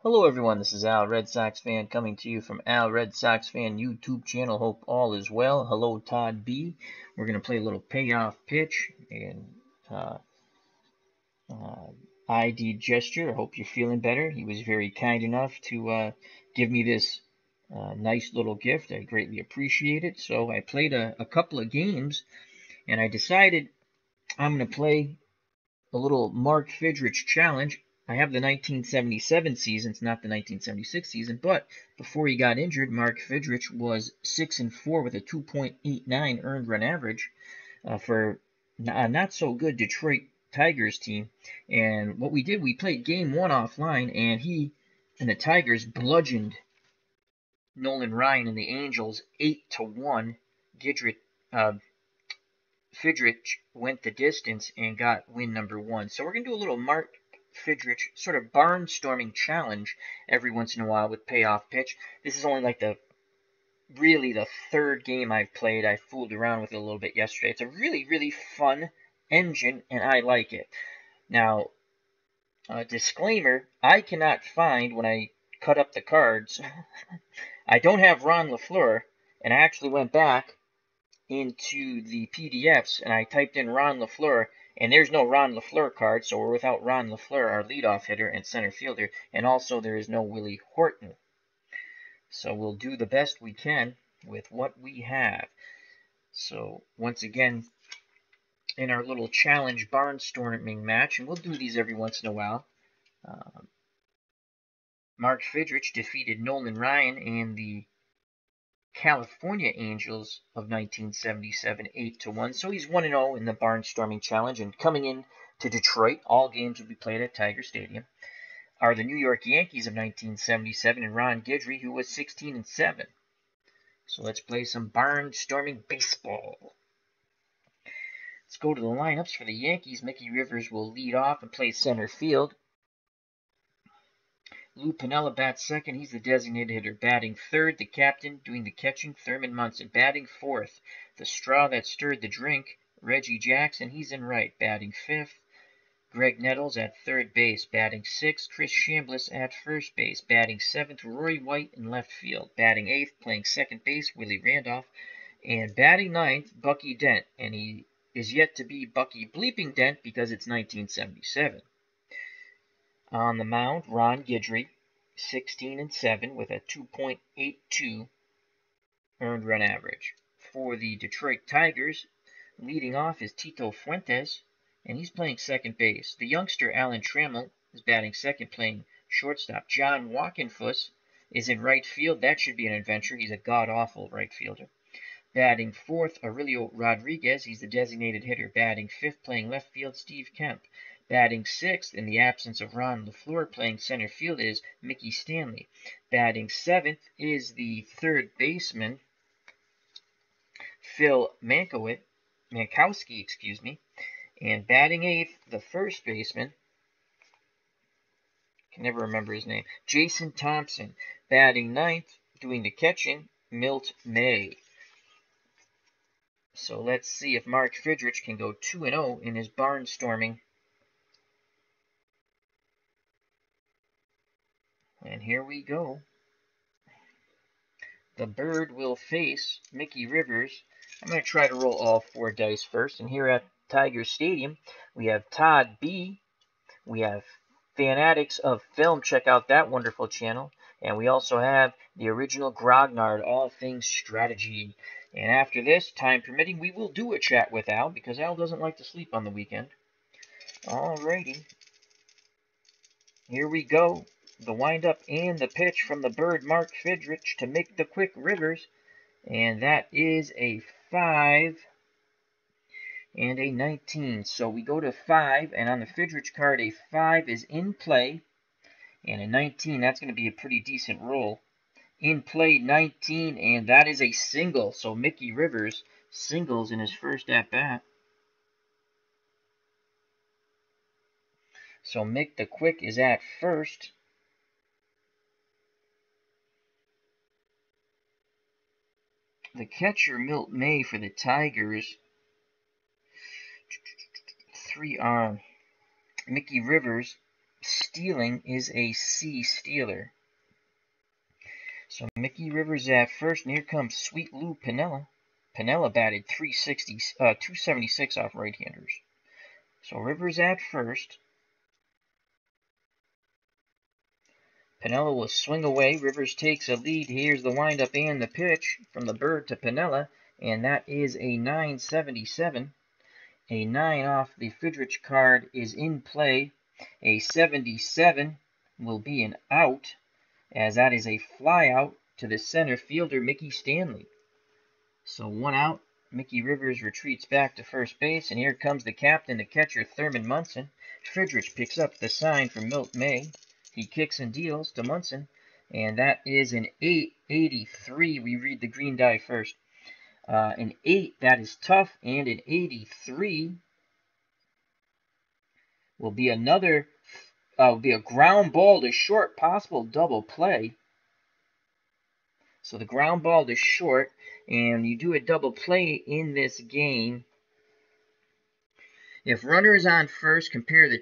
Hello everyone, this is Al Red Sox fan coming to you from Al Red Sox fan YouTube channel. Hope all is well. Hello Todd B. We're going to play a little payoff pitch and uh, uh, ID gesture. I hope you're feeling better. He was very kind enough to give me this nice little gift. I greatly appreciate it. So I played a couple of games and I decided I'm going to play a little Mark Fidrych challenge. I have the 1977 season, it's not the 1976 season, but before he got injured, Mark Fidrych was 6-4 with a 2.89 earned run average for a not so good Detroit Tigers team. And what we did, we played game one offline, and he and the Tigers bludgeoned Nolan Ryan and the Angels 8-1. Gidrich, Fidrych went the distance and got win number one. So we're going to do a little Mark Fidrych sort of barnstorming challenge every once in a while with payoff pitch. This is only like really the third game I've played. I fooled around with it a little bit yesterday. It's a really, really fun engine, and I like it. Now, disclaimer, I cannot find, when I cut up the cards, I don't have Ron LaFleur, and I actually went back into the PDFs and I typed in Ron LaFleur, and there's no Ron LaFleur card, so we're without Ron LaFleur, our leadoff hitter and center fielder, and also there is no Willie Horton. So we'll do the best we can with what we have. So once again, in our little challenge barnstorming match, and we'll do these every once in a while, Mark Fidrych defeated Nolan Ryan and the California Angels of 1977, 8-1. So he's 1-0 in the Barnstorming Challenge. And coming in to Detroit, all games will be played at Tiger Stadium, are the New York Yankees of 1977 and Ron Guidry, who was 16-7. So let's play some Barnstorming baseball. Let's go to the lineups for the Yankees. Mickey Rivers will lead off and play center field. Lou Piniella bats second. He's the designated hitter. Batting third, the captain. Doing the catching, Thurman Munson. Batting fourth, the straw that stirred the drink, Reggie Jackson. He's in right. Batting fifth, Greg Nettles at third base. Batting sixth, Chris Chambliss at first base. Batting seventh, Roy White in left field. Batting eighth, playing second base, Willie Randolph. And batting ninth, Bucky Dent. And he is yet to be Bucky Bleeping Dent because it's 1977. On the mound, Ron Guidry, 16-7 with a 2.82 earned run average. For the Detroit Tigers, leading off is Tito Fuentes, and he's playing second base. The youngster Alan Trammell is batting second, playing shortstop. John Walkenfuss is in right field. That should be an adventure. He's a god-awful right fielder. Batting fourth, Aurelio Rodriguez. He's the designated hitter. Batting fifth, playing left field, Steve Kemp. Batting sixth, in the absence of Ron LaFleur playing center field, is Mickey Stanley. Batting seventh is the third baseman, Phil Mankowski, and batting eighth, the first baseman, can never remember his name, Jason Thompson. Batting ninth, doing the catching, Milt May. So let's see if Mark Fidrych can go 2-0 in his barnstorming. And here we go. The Bird will face Mickey Rivers. I'm going to try to roll all four dice first. And here at Tiger Stadium, we have Todd B. We have Fanatics of Film. Check out that wonderful channel. And we also have the original Grognard, All Things Strategy. And after this, time permitting, we will do a chat with Al, because Al doesn't like to sleep on the weekend. Alrighty. Here we go. The windup and the pitch from the Bird, Mark Fidrych, to make the quick Rivers. And that is a 5 and a 19. So we go to 5, and on the Fidrych card, a 5 is in play. And a 19, that's going to be a pretty decent roll. In play, 19, and that is a single. So Mickey Rivers singles in his first at-bat. So Mick the Quick is at first. The catcher, Milt May, for the Tigers. 3 on Mickey Rivers stealing is a C, stealer. So Mickey Rivers at first, and here comes Sweet Lou Piniella. Piniella batted 276 off right-handers. So Rivers at first. Piniella will swing away. Rivers takes a lead. Here's the windup and the pitch from the bird to Piniella, and that is a 977. A 9 off the Fidrych card is in play. A 77 will be an out, as that is a fly out to the center fielder, Mickey Stanley. So 1 out. Mickey Rivers retreats back to first base, and here comes the captain, the catcher, Thurman Munson. Fidrych picks up the sign from Milt May. He kicks and deals to Munson, and that is an 883. We read the green die first. An 8, that is tough, and an 83 will be a ground ball to short, possible double play. So the ground ball to short, and you do a double play in this game. If runner is on first, compare the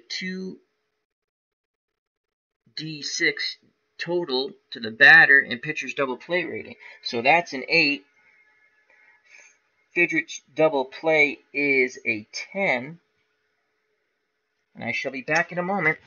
2d6 total to the batter and pitcher's double play rating. So that's an 8. Fidrych's double play is a 10. And I shall be back in a moment.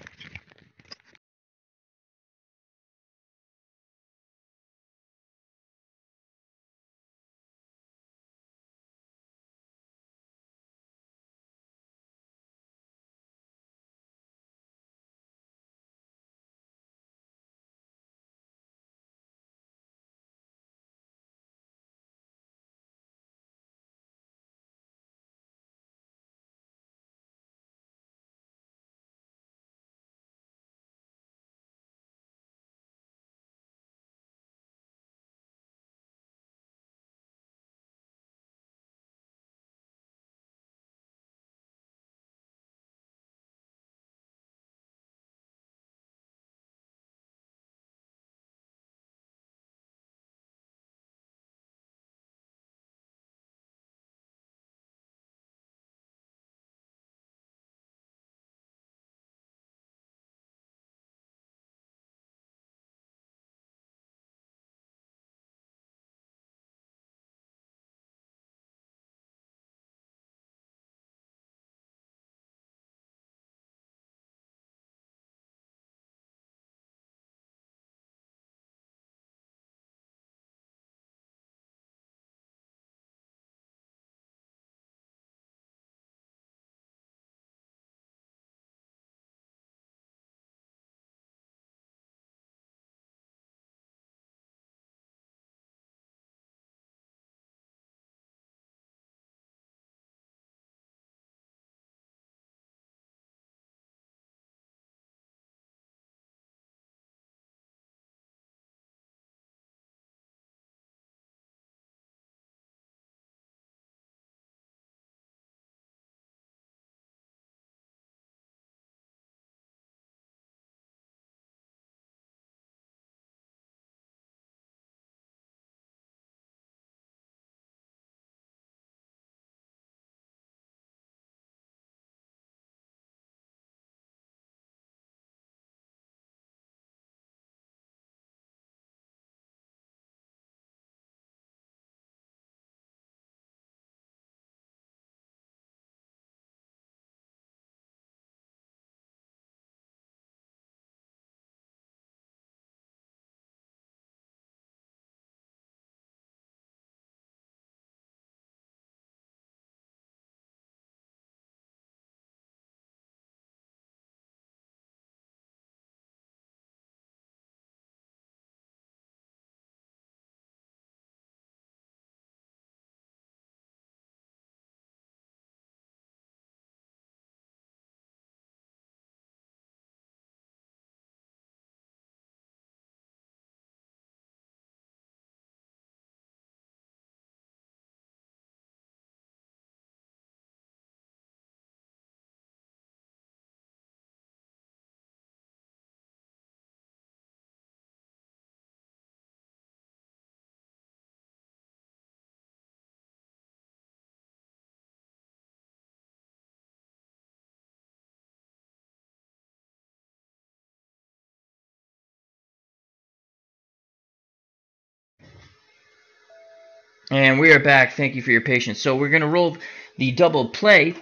And we are back. Thank you for your patience. So we're going to roll the double play.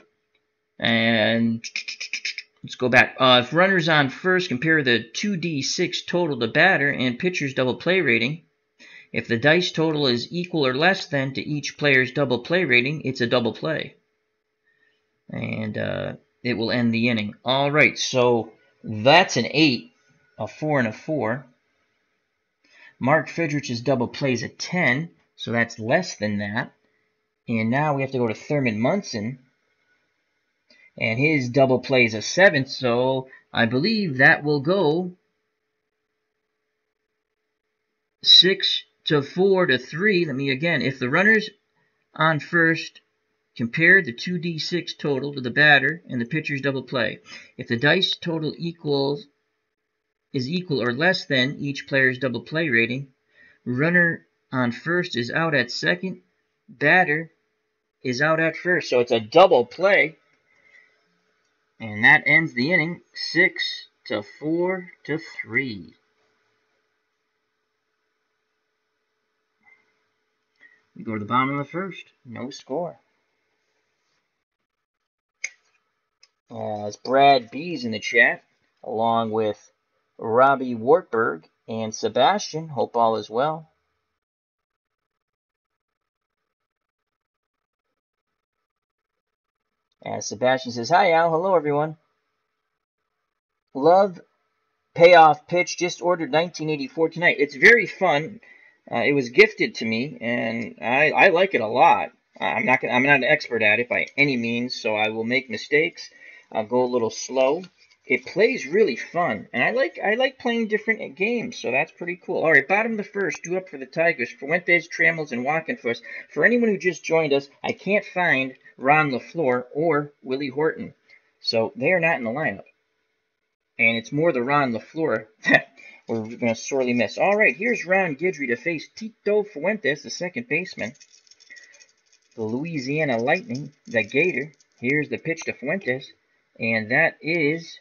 And let's go back. If runner's on first, compare the 2d6 total to batter and pitcher's double play rating. If the dice total is equal or less than to each player's double play rating, it's a double play. And it will end the inning. All right, so that's an 8, a 4, and a 4. Mark Fidrych's double play is a 10, so that's less than that. And now we have to go to Thurman Munson, and his double play is a 7, so I believe that will go 6 to 4 to 3. Let me again, if the runner's on first, compare the 2d6 total to the batter and the pitcher's double play. If the dice total is equal or less than each player's double play rating, runner on first is out at second, batter is out at first. So it's a double play. And that ends the inning 6 to 4 to 3. We go to the bottom of the first. No score. As Brad B's in the chat, along with Robbie Wartberg and Sebastian. Hope all is well. As Sebastian says, hi Al, hello everyone. Love Payoff pitch, just ordered 1984 tonight. It's very fun. It was gifted to me, and I like it a lot. I'm not an expert at it by any means, so I will make mistakes. I'll go a little slow. It plays really fun, and I like playing different games, so that's pretty cool. All right, bottom of the first, due up for the Tigers. Fuentes, Trammels, and Walkenfuss. For anyone who just joined us, I can't find Ron LaFleur or Willie Horton, so they are not in the lineup. And it's more the Ron LaFleur that we're going to sorely miss. All right, here's Ron Guidry to face Tito Fuentes, the second baseman. The Louisiana Lightning, the Gator. Here's the pitch to Fuentes, and that is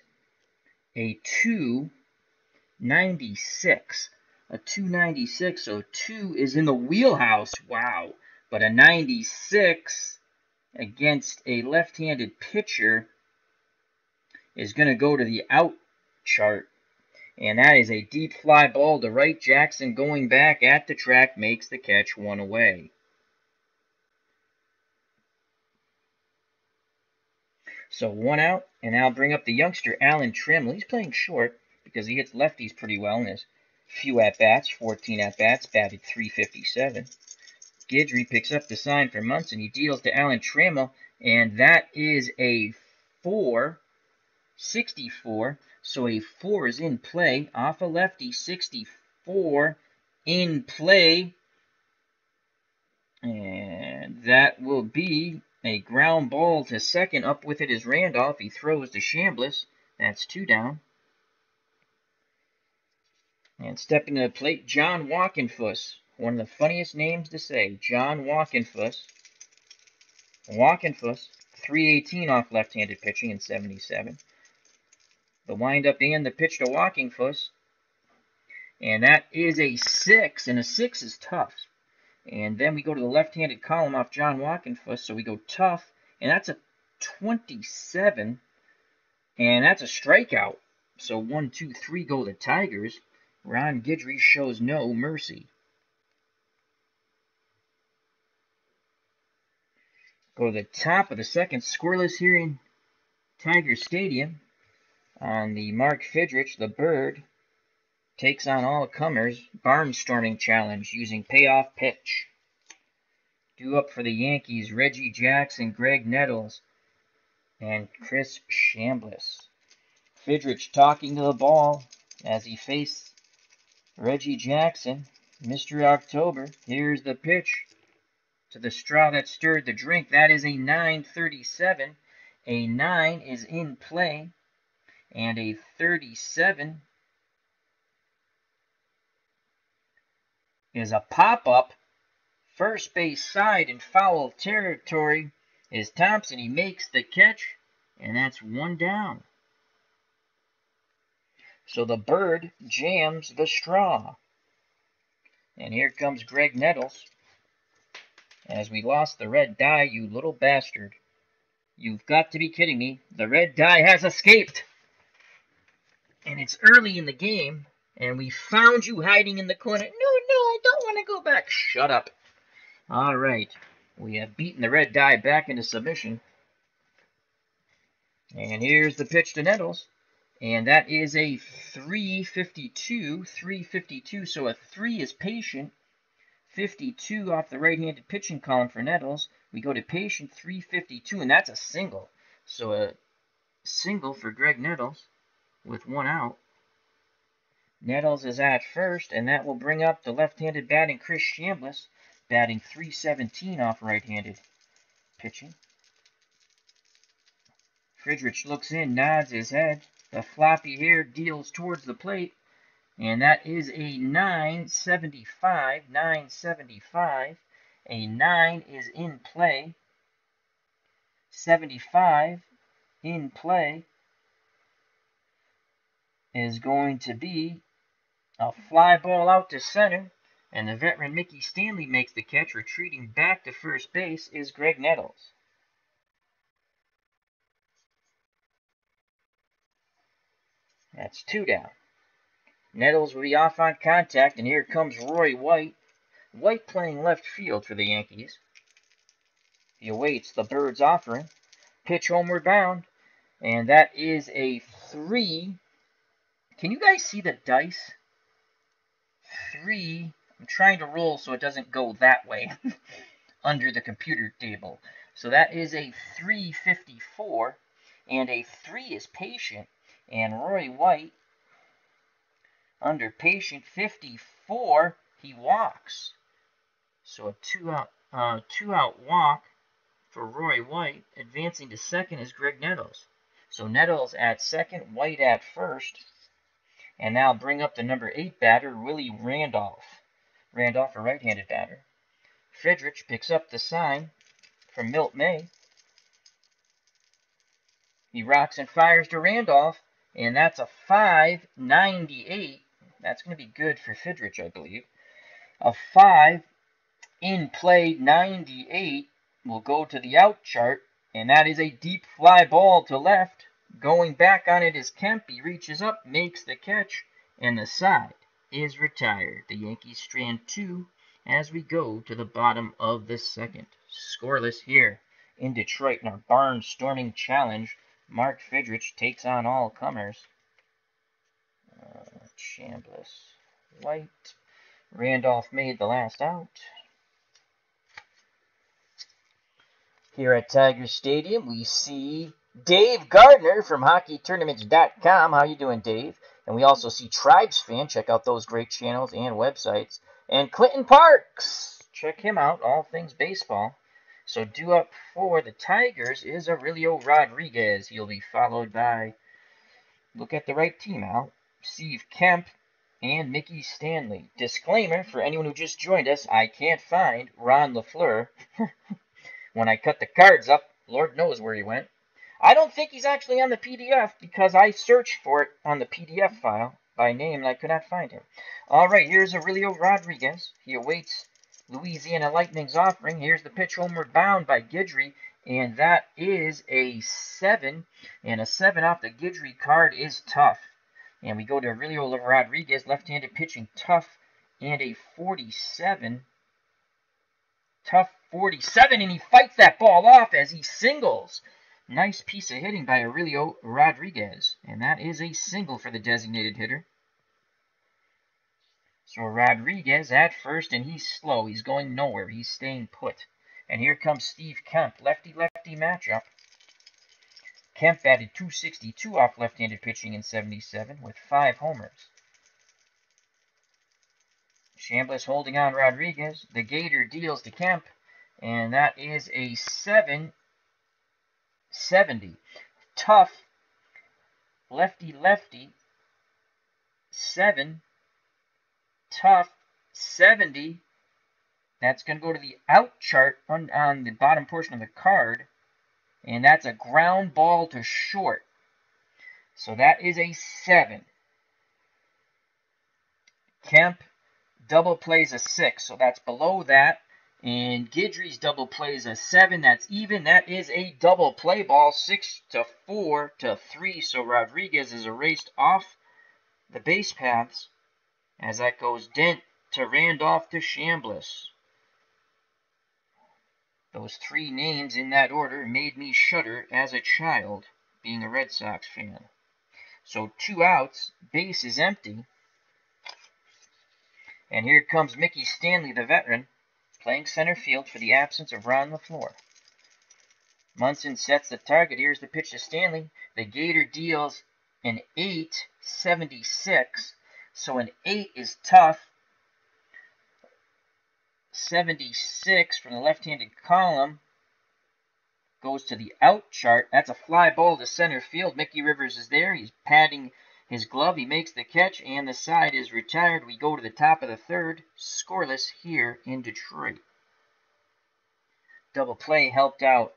a 296. A 296, so 2 is in the wheelhouse. Wow. But a 96 against a left-handed pitcher is going to go to the out chart. And that is a deep fly ball to right. Jackson going back at the track makes the catch, 1 away. So 1 out, and I'll bring up the youngster, Alan Trammell. He's playing short because he hits lefties pretty well in his few at-bats, 14 at-bats, batted .357. Guidry picks up the sign for Munson. He deals to Alan Trammell, and that is a 464. So a 4 is in play. Off a lefty, 64 in play. And that will be a ground ball to second. Up with it is Randolph. He throws to Chambliss. That's 2 down. And stepping to the plate, John Walkenfuss. One of the funniest names to say. John Walkenfuss. Walkenfuss, 318 off left-handed pitching in 77. The windup and the pitch to Walkenfuss. And that is a 6. And a 6 is tough. And then we go to the left-handed column off John Walkenfuss, so we go tough, and that's a 27, and that's a strikeout. So 1, 2, 3 go the Tigers. Ron Guidry shows no mercy. Go to the top of the second, scoreless here in Tiger Stadium. On the Mark Fidrych, the Bird takes on all comers, barnstorming challenge using payoff pitch. Due up for the Yankees, Reggie Jackson, Greg Nettles, and Chris Chambliss. Fidrych talking to the ball as he faced Reggie Jackson, Mr. October. Here's the pitch to the straw that stirred the drink. That is a 937. A 9 is in play, and a 37 is a pop-up. First base side in foul territory is Thompson. He makes the catch, and that's 1 down. So the Bird jams the straw. And here comes Greg Nettles. as we lost the red die, you little bastard. You've got to be kidding me. The red die has escaped. And it's early in the game, and we found you hiding in the corner. No, I don't want to go back. Shut up. All right. We have beaten the red die back into submission. And here's the pitch to Nettles. And that is a 352. So a 3 is patient. 52 off the right-handed pitching column for Nettles. We go to patient 352, and that's a single. So a single for Greg Nettles with 1 out. Nettles is at first, and that will bring up the left-handed batting Chris Chambliss, batting 317 off right-handed pitching. Fidrych looks in, nods his head. The floppy hair deals towards the plate, and that is a 975. 975. A 9 is in play. 75 in play is going to be a fly ball out to center, and the veteran Mickey Stanley makes the catch. Retreating back to first base is Greg Nettles. That's 2 down. Nettles will be off on contact, and here comes Roy White. White playing left field for the Yankees. He awaits the Birds' offering. Pitch homeward bound, and that is a 3. Can you guys see the dice? 3. I'm trying to roll so it doesn't go that way under the computer table. So that is a 354, and a 3 is patient, and Roy White, under patient 54, he walks. So a 2-out walk for Roy White. Advancing to second is Greg Nettles. So Nettles at second, White at first. And now bring up the number 8 batter, Willie Randolph. Randolph, a right-handed batter. Fidrych picks up the sign from Milt May. He rocks and fires to Randolph, and that's a 598. That's going to be good for Fidrych, I believe. A 5 in play 98 will go to the out chart, and that is a deep fly ball to left. Going back on it is Kemp. He reaches up, makes the catch, and the side is retired. The Yankees strand 2 as we go to the bottom of the second. Scoreless here in Detroit in our barnstorming challenge. Mark Fidrych takes on all comers. Chambliss, White. Randolph made the last out. Here at Tiger Stadium, we see Dave Gardner from HockeyTournaments.com. How you doing, Dave? And we also see Tribes Fan. Check out those great channels and websites. And Clinton Parks. Check him out, all things baseball. So due up for the Tigers is Aurelio Rodriguez. He'll be followed by, look at the right team out, Steve Kemp and Mickey Stanley. Disclaimer for anyone who just joined us, I can't find Ron LaFleur. When I cut the cards up, Lord knows where he went. I don't think he's actually on the PDF because I searched for it on the PDF file by name and I could not find him. All right, here's Aurelio Rodriguez. He awaits Louisiana Lightning's offering. Here's the pitch homeward bound by Guidry, and that is a 7. And a 7 off the Guidry card is tough. And we go to Aurelio Rodriguez, left-handed pitching, tough, and a 47. Tough 47, and he fights that ball off as he singles. Nice piece of hitting by Aurelio Rodriguez, and that is a single for the designated hitter. So Rodriguez at first, and he's slow. He's going nowhere. He's staying put. And here comes Steve Kemp, lefty-lefty matchup. Kemp batted .262 off left-handed pitching in 77 with 5 homers. Chambliss holding on Rodriguez. The Gator deals to Kemp, and that is a 770. Tough lefty-lefty 7. Tough 70. That's going to go to the out chart on the bottom portion of the card, and that's a ground ball to short. So that is a 7. Kemp double plays a 6, so that's below that. And Guidry's double play is a 7. That's even. That is a double play ball. 6-4 to 3. So Rodriguez is erased off the base paths as that goes Dent to Randolph to Chambliss. Those 3 names in that order made me shudder as a child, being a Red Sox fan. So 2 outs, base is empty. And here comes Mickey Stanley, the veteran, playing center field for the absence of Ron LaFleur. Munson sets the target. Here's the pitch to Stanley. The Gator deals an 8.76. So an 8 is tough. 76 from the left-handed column goes to the out chart. That's a fly ball to center field. Mickey Rivers is there. He's patting his glove. He makes the catch, and the side is retired. We go to the top of the third. Scoreless here in Detroit. Double play helped out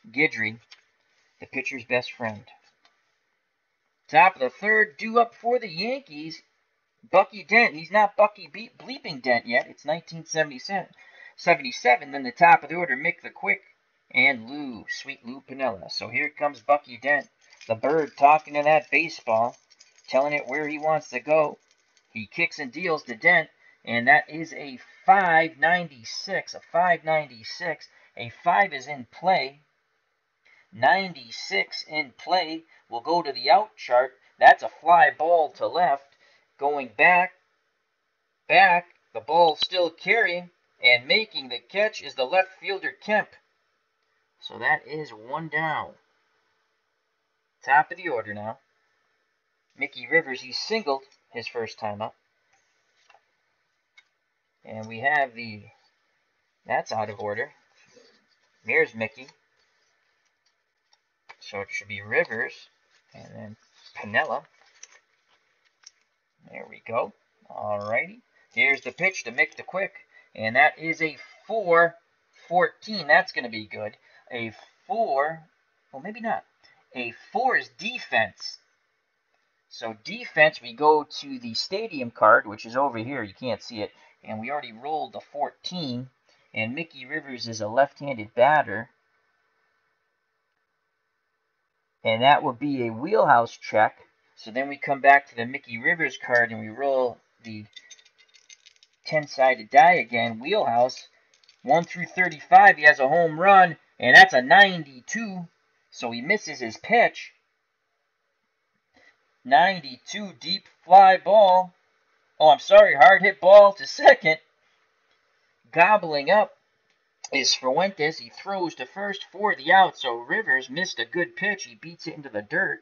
Guidry, the pitcher's best friend. Top of the third, due up for the Yankees. Bucky Dent. He's not Bucky Bleeping Dent yet. It's 1977. Then the top of the order, Mick the Quick and Sweet Lou Piniella. So here comes Bucky Dent, the bird talking to that baseball, telling it where he wants to go. He kicks and deals to Dent, and that is a 5.96. A 5.96. A 5 is in play. 96 in play. We'll go to the out chart. That's a fly ball to left. Going back. The ball still carrying, and making the catch is the left fielder Kemp. So that is 1 down. Top of the order now. Mickey Rivers, he singled his first time up. And we have that's out of order. Here's Mickey. So it should be Rivers, and then Piniella. There we go. Alrighty. Here's the pitch to Mick the Quick, and that is a 4.14. That's going to be good. A 4, well, maybe not. A 4 is defense. So defense, we go to the stadium card, which is over here. You can't see it. And we already rolled the 14. And Mickey Rivers is a left-handed batter. And that will be a wheelhouse check. So then we come back to the Mickey Rivers card and we roll the 10-sided die again. Wheelhouse, 1 through 35. He has a home run, and that's a 92. So he misses his pitch. 92, deep fly ball. Oh, I'm sorry, hard hit ball to second. Gobbling up is Fuentes. He throws to first for the out. So Rivers missed a good pitch. He beats it into the dirt.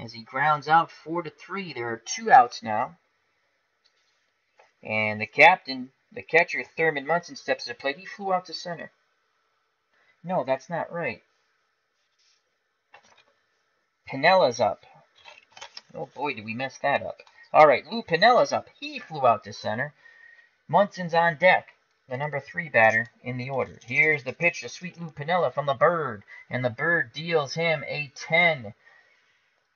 As he grounds out 4-3. There are 2 outs now. And the captain, the catcher, Thurman Munson, steps to the plate. He flew out to center. No, that's not right. Pinella's up. Oh boy, did we mess that up. Alright, Lou Pinella's up. He flew out to center. Munson's on deck, the number 3 batter in the order. Here's the pitch to Sweet Lou Piniella from the bird. And the bird deals him a 10.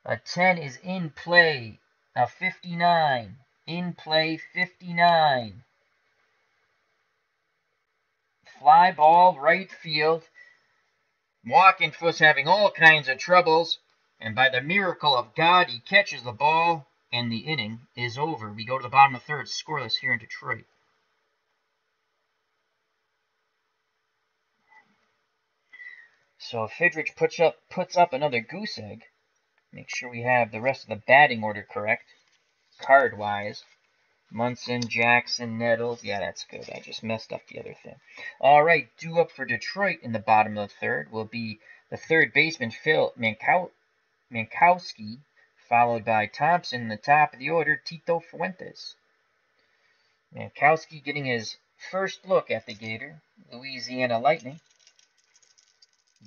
A 10 is in play. A 59. In play, 59. Fly ball, right field. Walkenfuss having all kinds of troubles. And by the miracle of God, he catches the ball, and the inning is over. We go to the bottom of the third, scoreless here in Detroit. So Fidrych puts up another goose egg. Make sure we have the rest of the batting order correct, card-wise. Munson, Jackson, Nettles. Yeah, that's good. I just messed up the other thing. All right, due up for Detroit in the bottom of the third will be the third baseman, Phil Mankowski, followed by Thompson in the top of the order, Tito Fuentes. Mankowski getting his first look at the Gator, Louisiana Lightning.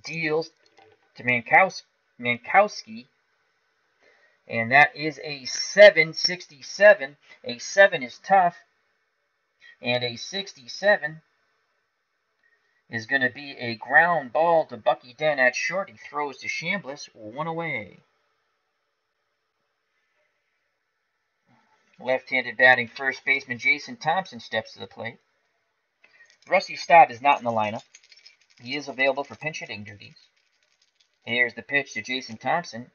Deals to Mankowski, and that is a 7.67. A 7 is tough, and a 67 is going to be a ground ball to Bucky Dent at short. He throws to Chambliss, 1 away. Left-handed batting first baseman Jason Thompson steps to the plate. Rusty Stott is not in the lineup. He is available for pinch hitting duties. Here's the pitch to Jason Thompson.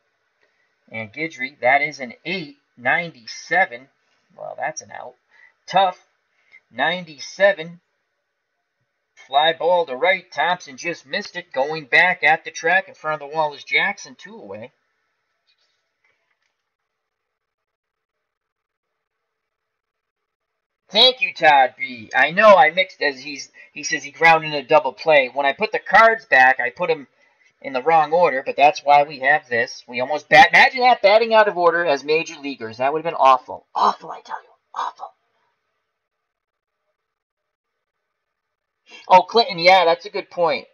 And Guidry, that is an 8.97. Well, that's an out. Tough. 97. Fly ball to right. Thompson just missed it. Going back at the track in front of the wall is Jackson, 2 away. Thank you, Todd B. I know I mixed as he says he grounded in a double play. When I put the cards back, I put them in the wrong order, but that's why we have this. We almost imagine that batting out of order as major leaguers. That would have been awful. Awful, I tell you. Awful. Oh, Clinton, yeah, that's a good point.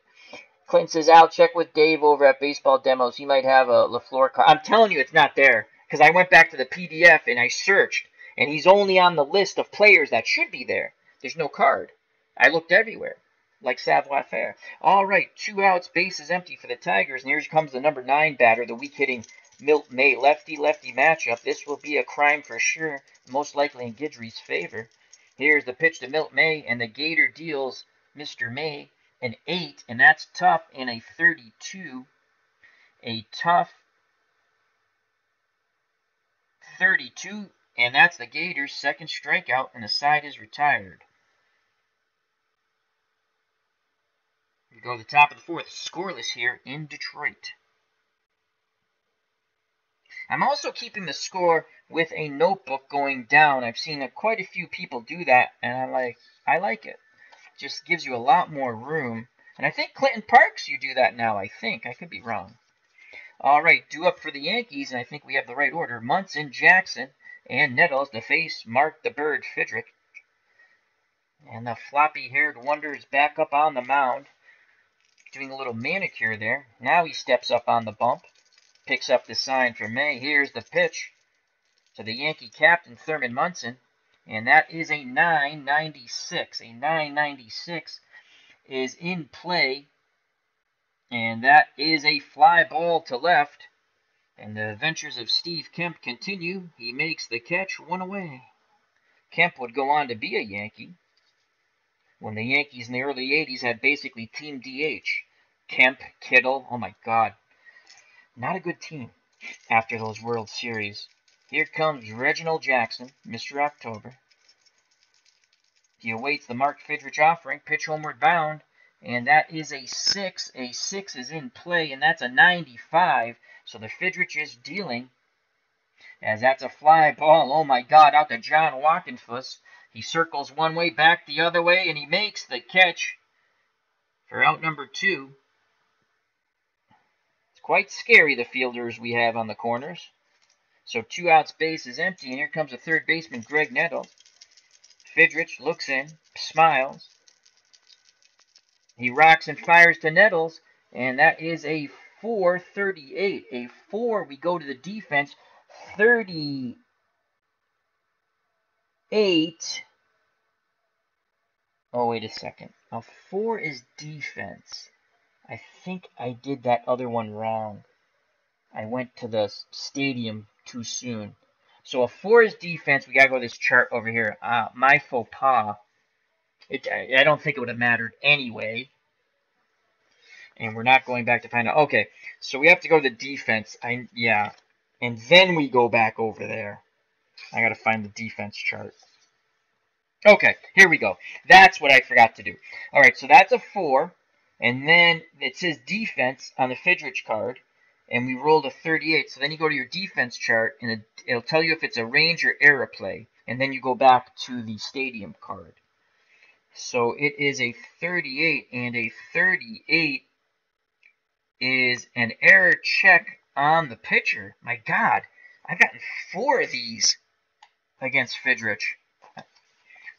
Clinton says, I'll check with Dave over at Baseball Demos. He might have a LaFleur card. I'm telling you, it's not there. Because I went back to the PDF and I searched. And he's only on the list of players that should be there. There's no card. I looked everywhere. Like savoir-faire. All right, 2 outs, base is empty for the Tigers. And here comes the number 9 batter, the weak-hitting Milt May. Lefty-lefty matchup. This will be a crime for sure. Most likely in Guidry's favor. Here's the pitch to Milt May. And the Gator deals Mr. May an 8, and that's tough, and a 32. A tough 32, and that's the Gators' second strikeout, and the side is retired. We go to the top of the 4th, scoreless here in Detroit. I'm also keeping the score with a notebook going down. I've seen quite a few people do that, and I like it. Just gives you a lot more room. And I think Clinton Parks, you do that now, I think. I could be wrong. All right, due up for the Yankees, and I think we have the right order. Munson, Jackson, and Nettles. The face, Mark the Bird, Fidrych. And the floppy-haired wonder is back up on the mound, doing a little manicure there. Now he steps up on the bump, picks up the sign for May. Here's the pitch to the Yankee captain, Thurman Munson. And that is a 9.96. A 9.96 is in play. And that is a fly ball to left. And the adventures of Steve Kemp continue. He makes the catch, 1 away. Kemp would go on to be a Yankee when the Yankees in the early 80s had basically Team DH. Kemp, Kittle, oh my God. Not a good team after those World Series. Here comes Reginald Jackson, Mr. October. He awaits the Mark Fidrych offering, pitch homeward bound, and that is a 6. A 6 is in play, and that's a 95. So the Fidrych is dealing, as that's a fly ball. Oh my God, out to John Walkenfuss. He circles one way, back the other way, and he makes the catch for out number 2. It's quite scary, the fielders we have on the corners. So 2 outs, base is empty, and here comes the third baseman, Greg Nettles. Fidrych looks in, smiles. He rocks and fires to Nettles, and that is a 4.38. A 4, we go to the defense, 38. Oh, wait a second. A 4 is defense. I think I did that other one wrong. I went to the stadium too soon. So a 4 is defense. We got to go to this chart over here. My faux pas. I don't think it would have mattered anyway. And we're not going back to find out. Okay, so we have to go to the defense. Yeah. And then we go back over there. I got to find the defense chart. Okay, here we go. That's what I forgot to do. All right, so that's a 4. And then it says defense on the Fidrych card. And we rolled a 38. So then you go to your defense chart, and it'll tell you if it's a range or error play. And then you go back to the stadium card. So it is a 38, and a 38 is an error check on the pitcher. My God, I've gotten 4 of these against Fidrych.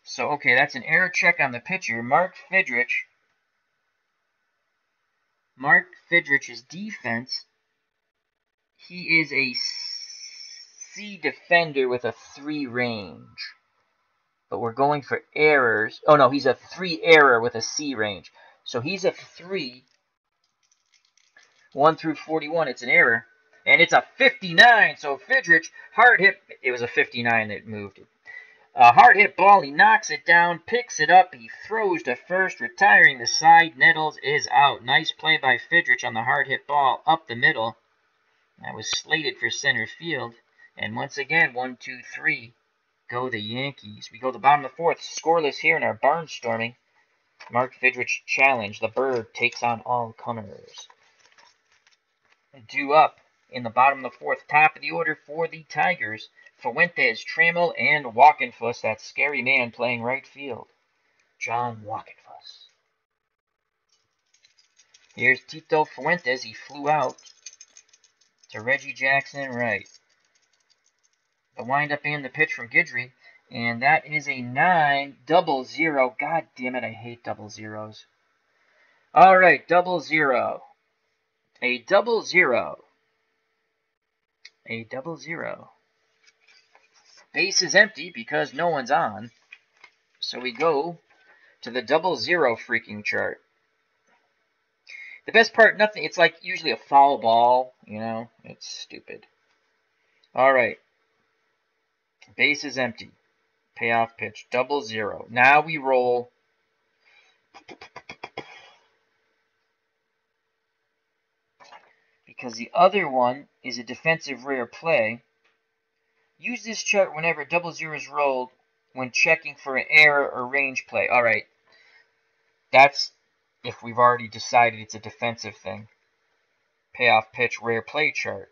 So, okay, that's an error check on the pitcher. Mark Fidrych's defense. He is a C defender with a 3 range. But we're going for errors. Oh, no, he's a 3 error with a C range. So he's a 3. 1 through 41, it's an error. And it's a 59. So Fidrych, hard hit. It was a 59 that moved it. A hard hit ball. He knocks it down, picks it up. He throws to first, retiring the side. Nettles is out. Nice play by Fidrych on the hard hit ball up the middle. That was slated for center field. And once again, 1, 2, 3. Go the Yankees. We go to the bottom of the fourth. Scoreless here in our barnstorming. Mark Fidrych challenge. The Bird takes on all comers. Due up in the bottom of the fourth. Top of the order for the Tigers. Fuentes, Trammell, and Walkenfuss. That scary man playing right field. John Walkenfuss. Here's Tito Fuentes. He flew out to Reggie Jackson right. The windup and the pitch from Guidry. And that is a 9-0. God damn it, I hate double zeros. All right, 0-0. A 0-0. A 0-0. Base is empty because no one's on. So we go to the 0-0 freaking chart. The best part, nothing. It's like usually a foul ball, you know. It's stupid. All right. Base is empty. Payoff pitch. 0-0. Now we roll. Because the other one is a defensive rare play. Use this chart whenever 0-0 is rolled when checking for an error or range play. All right. That's if we've already decided it's a defensive thing. Payoff pitch rare play chart.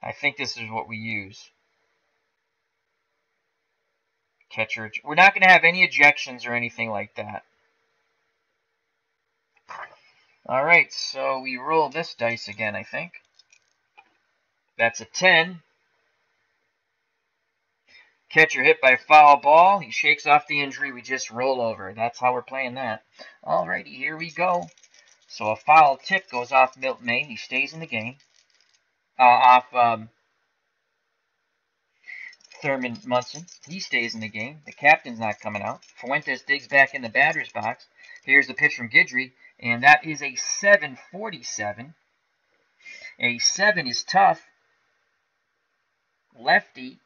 I think this is what we use. Catcher. We're not going to have any ejections or anything like that. All right, so we roll this dice again, I think. That's a 10. Catcher hit by foul ball. He shakes off the injury. We just roll over. That's how we're playing that. Alrighty, here we go. So a foul tip goes off Milt May. He stays in the game. Thurman Munson. He stays in the game. The captain's not coming out. Fuentes digs back in the batter's box. Here's the pitch from Guidry. And that is a 7-47. A 7 is tough. Lefty.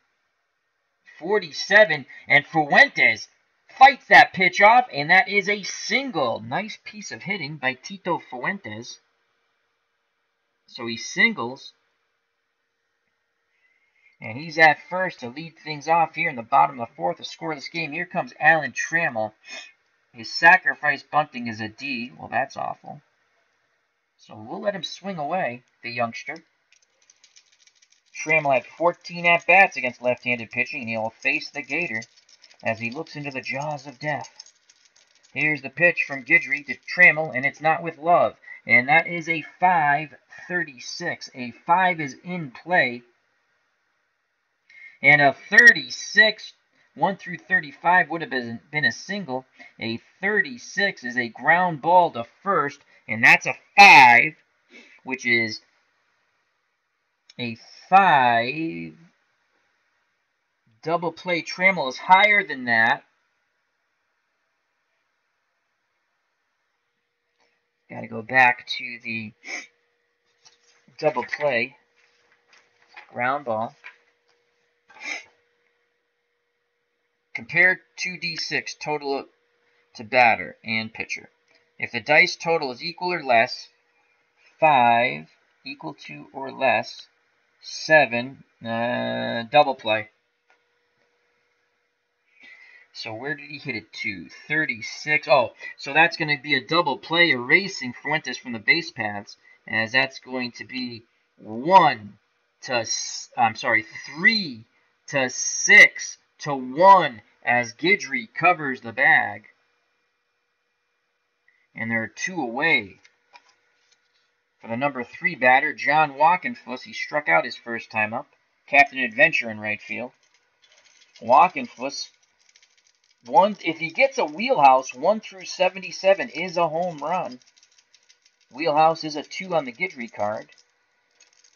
47. And Fuentes fights that pitch off. And that is a single. Nice piece of hitting by Tito Fuentes. So he singles. And he's at first to lead things off here in the bottom of the fourth. A scoreless game. Here comes Alan Trammell. His sacrifice bunting is a D. Well, that's awful. So we'll let him swing away, the youngster. Trammell had 14 at-bats against left-handed pitching, and he'll face the Gator as he looks into the jaws of death. Here's the pitch from Guidry to Trammell, and it's not with love. And that is a 5-36. A 5 is in play. And a 36, 1 through 35 would have been a single. A 36 is a ground ball to first, and that's a 5, which is a 5. Double play. Trammell is higher than that. Got to go back to the double play. Ground ball. Compare 2d6 total to batter and pitcher. If the dice total is equal or less, 5 equal to or less, 7, double play. So where did he hit it to? 36. Oh, so that's going to be a double play, erasing Fuentes from the base paths, as that's going to be 3 to 6 to 1 as Guidry covers the bag. And there are 2 away. For the number 3 batter, John Walkenfuss, he struck out his first time up. Captain Adventure in right field. Walkenfuss, if he gets a wheelhouse, 1 through 77 is a home run. Wheelhouse is a 2 on the Guidry card.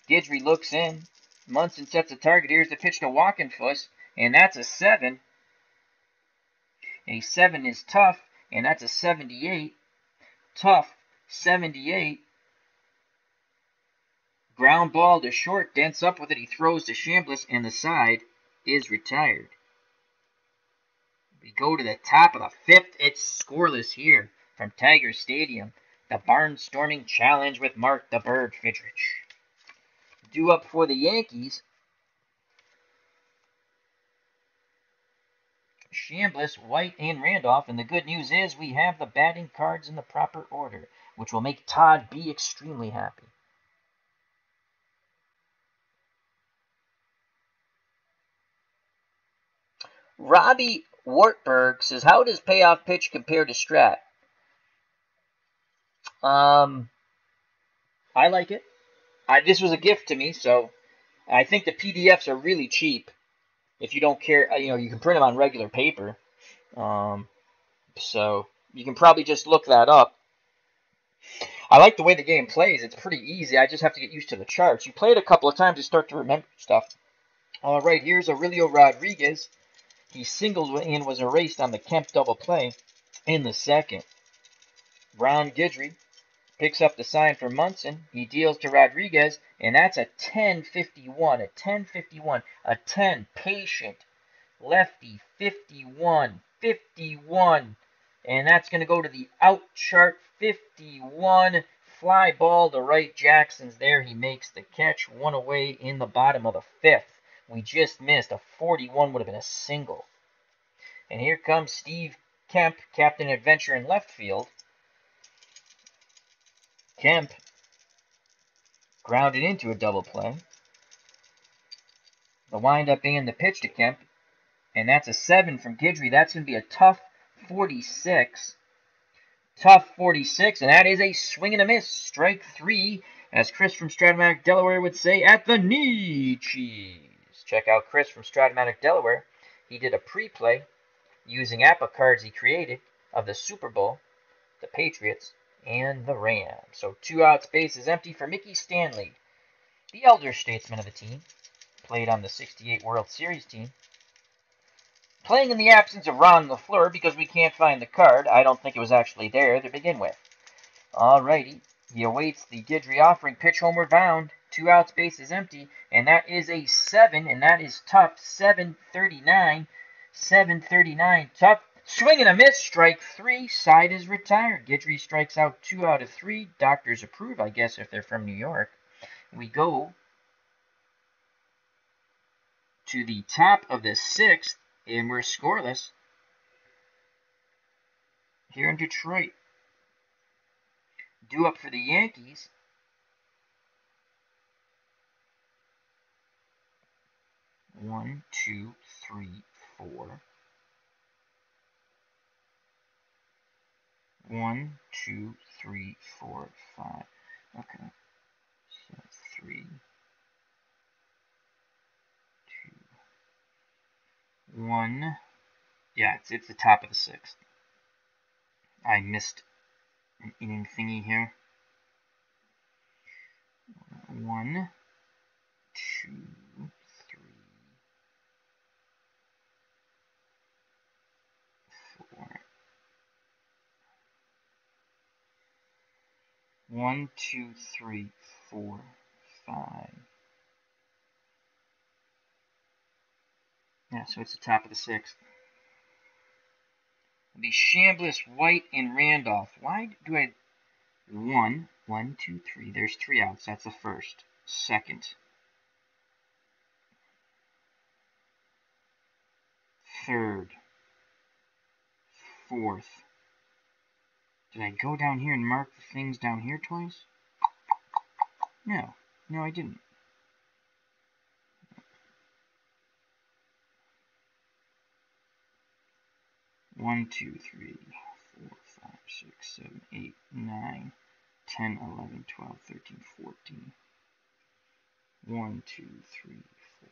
Guidry looks in. Munson sets a target. Here's the pitch to Walkenfuss, and that's a 7. A 7 is tough, and that's a 78. Tough, 78. Ground ball to short, dents up with it, he throws to Chambliss, and the side is retired. We go to the top of the fifth. It's scoreless here from Tiger Stadium. The barnstorming challenge with Mark the Bird Fidrych. Due up for the Yankees, Chambliss, White, and Randolph. And the good news is we have the batting cards in the proper order, which will make Todd be extremely happy. Robbie Wartberg says, how does Payoff pitch compare to Strat? I like it. This was a gift to me, so I think the PDFs are really cheap. If you don't care, you can print them on regular paper. So you can probably just look that up. I like the way the game plays. It's pretty easy. I just have to get used to the charts. You play it a couple of times, you start to remember stuff. All right, here's Aurelio Rodriguez. He singles and was erased on the Kemp double play in the second. Ron Guidry picks up the sign for Munson. He deals to Rodriguez, and that's a 10-51, a 10-51, a 10, patient, lefty, 51, 51, and that's going to go to the out chart, 51, fly ball to right. Jackson's there. He makes the catch, one away in the bottom of the fifth. We just missed. A 41 would have been a single. And here comes Steve Kemp, Captain Adventure in left field. Kemp grounded into a double play. The windup being the pitch to Kemp. And that's a 7 from Guidry. That's going to be a tough 46. Tough 46. And that is a swing and a miss. Strike 3. As Chris from Stratomatic, Delaware would say, at the knee cheese. Check out Chris from Stratomatic, Delaware. He did a pre-play using APA cards he created of the Super Bowl, the Patriots, and the Rams. So 2 outs, base is empty for Mickey Stanley, the elder statesman of the team. Played on the '68 World Series team. Playing in the absence of Ron LaFleur because we can't find the card. I don't think it was actually there to begin with. Alrighty. He awaits the Guidry offering. Pitch homeward bound. 2 outs, base is empty. And that is a 7, and that is tough. 7-39. 7-39. Tough. Swing and a miss. Strike 3. Side is retired. Guidry strikes out 2 out of 3. Doctors approve, I guess, if they're from New York. We go to the top of the 6th, and we're scoreless here in Detroit. Due up for the Yankees. One, two, three, four. 1, 2, 3, 4, 5. Okay. So 3, 2, 1. Yeah, it's the top of the 6th. I missed an inning thingy here. 1, 2, 3, 4. 1, 2, 3, 4, 5. Yeah, so it's the top of the 6th. It'll be Chambliss, White, and Randolph. Why do I... 1, 2, 3. There's 3 outs. That's the first. Second. Third. Fourth. Did I go down here and mark the things down here twice? No. No, I didn't. One, 2, 3, 4, 5, 6, 7, 8, 9, 10, 11, 12, 13, 14. 1, 2, 3,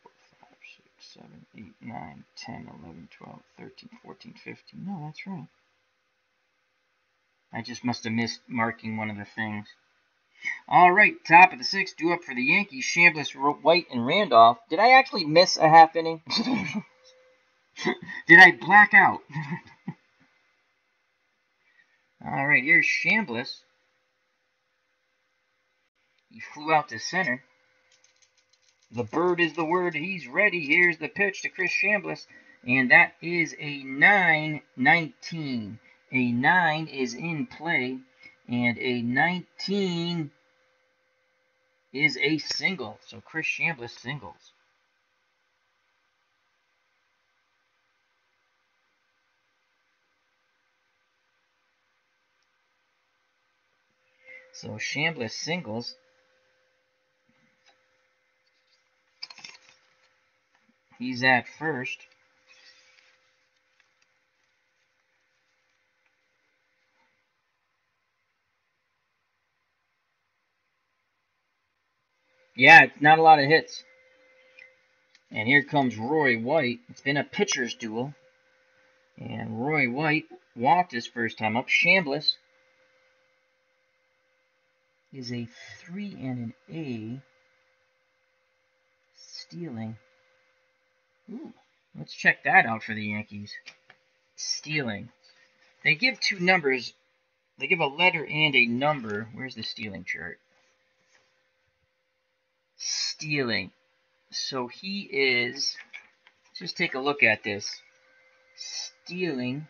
4, 5, 6, 7, 8, 9, 10, 11, 12, 13, 14, 15. No, that's right. I just must have missed marking one of the things. Alright, top of the 6th, due up for the Yankees, Chambliss, White, and Randolph. Did I actually miss a half inning? Did I black out? Alright, here's Chambliss. He flew out to center. The bird is the word. He's ready. Here's the pitch to Chris Chambliss. And that is a 9-19. A 9 is in play. And a 19 is a single. So Chris Chambliss singles. So Chambliss singles. He's at first. Yeah, it's not a lot of hits. And here comes Roy White. It's been a pitcher's duel. And Roy White walked his first time up. Chambliss is a 3 and an A. Stealing. Ooh, let's check that out for the Yankees. Stealing. They give two numbers. They give a letter and a number. Where's the stealing chart? Stealing. So he is, let's just take a look at this. Stealing.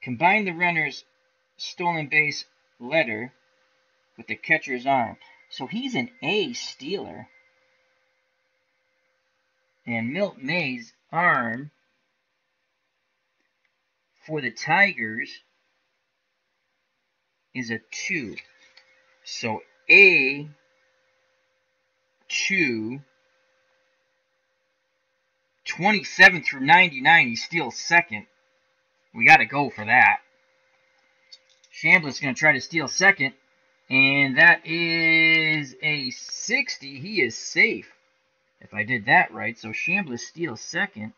Combine the runner's stolen base letter with the catcher's arm. So he's an A stealer. And Milt May's arm for the Tigers is a 2. So A 2, 27 through 99, he steals second. We got to go for that. Chambliss is going to try to steal second, and that is a 60. He is safe, if I did that right. So Chambliss steals second.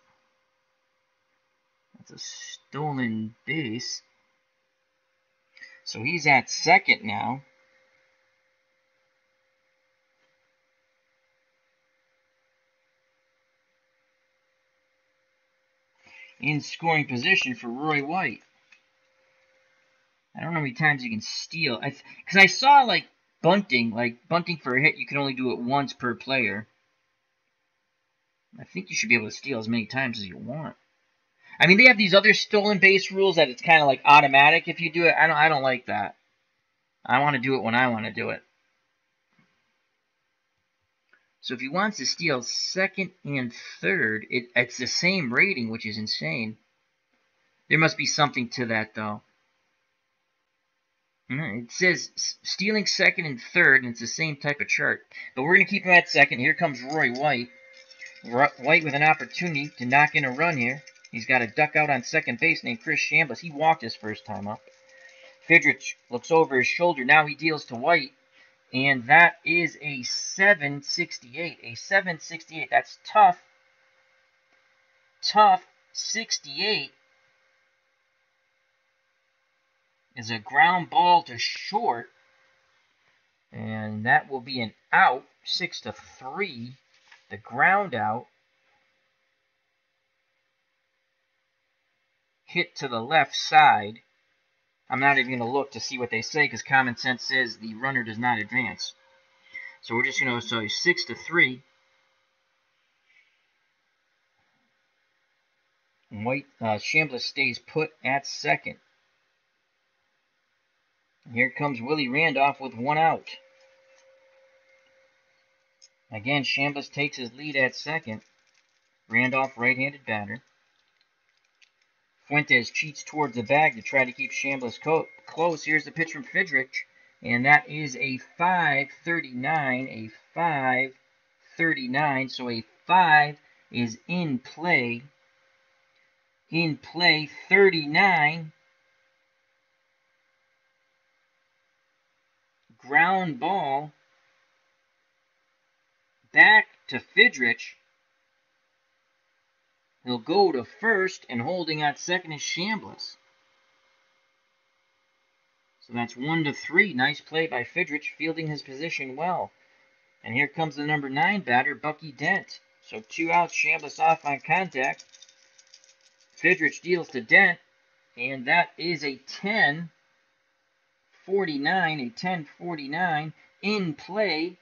That's a stolen base. So he's at second now. In scoring position for Roy White. I don't know how many times you can steal. Because I saw, like bunting for a hit, you can only do it once per player. I think you should be able to steal as many times as you want. I mean, they have these other stolen base rules that it's kind of like automatic if you do it. I don't like that. I want to do it when I want to do it. So if he wants to steal second and third, it's the same rating, which is insane. There must be something to that, though. It says stealing second and third, and it's the same type of chart. But we're going to keep him at second. Here comes Roy White. White with an opportunity to knock in a run here. He's got a duck out on second base named Chris Chambliss. He walked his first time up. Fidrych looks over his shoulder. Now he deals to White. And that is a 768. A 768. That's tough. Tough 68 is a ground ball to short. And that will be an out. 6-3. The ground out. Hit to the left side. I'm not even going to look to see what they say because common sense says the runner does not advance. So we're just going to say 6-3. White Chambliss stays put at second. And here comes Willie Randolph with one out. Again, Chambliss takes his lead at second. Randolph, right-handed batter. Fuentes cheats towards the bag to try to keep Chambliss close. Here's the pitch from Fidrych, and that is a 539. A 539. So a 5 is in play. In play, 39. Ground ball. Back to Fidrych. He'll go to first, and holding at second is Chambliss. So that's 1-3. Nice play by Fidrych, fielding his position well. And here comes the number 9 batter, Bucky Dent. So 2 outs, Chambliss off on contact. Fidrych deals to Dent, and that is a 10-49. A 10-49. In play,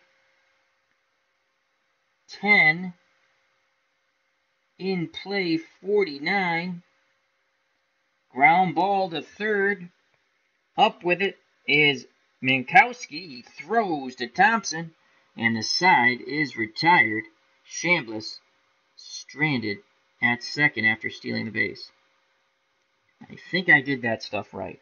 10. In play, 49. Ground ball to third. Up with it is Minkowski. He throws to Thompson, and the side is retired. Chambliss stranded at second after stealing the base. I think I did that stuff right.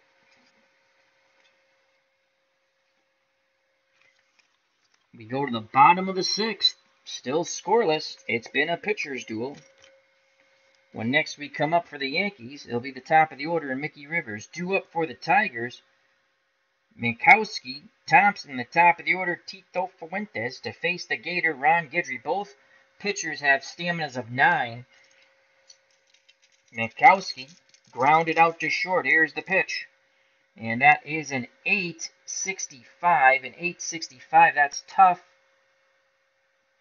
We go to the bottom of the sixth. Still scoreless. It's been a pitcher's duel. When next we come up for the Yankees, it'll be the top of the order and Mickey Rivers. Due up for the Tigers, Minkowski, Thompson, the top of the order, Tito Fuentes, to face the Gator, Ron Guidry. Both pitchers have staminas of 9. Minkowski grounded out to short. Here's the pitch. And that is an 865. An 865, that's tough.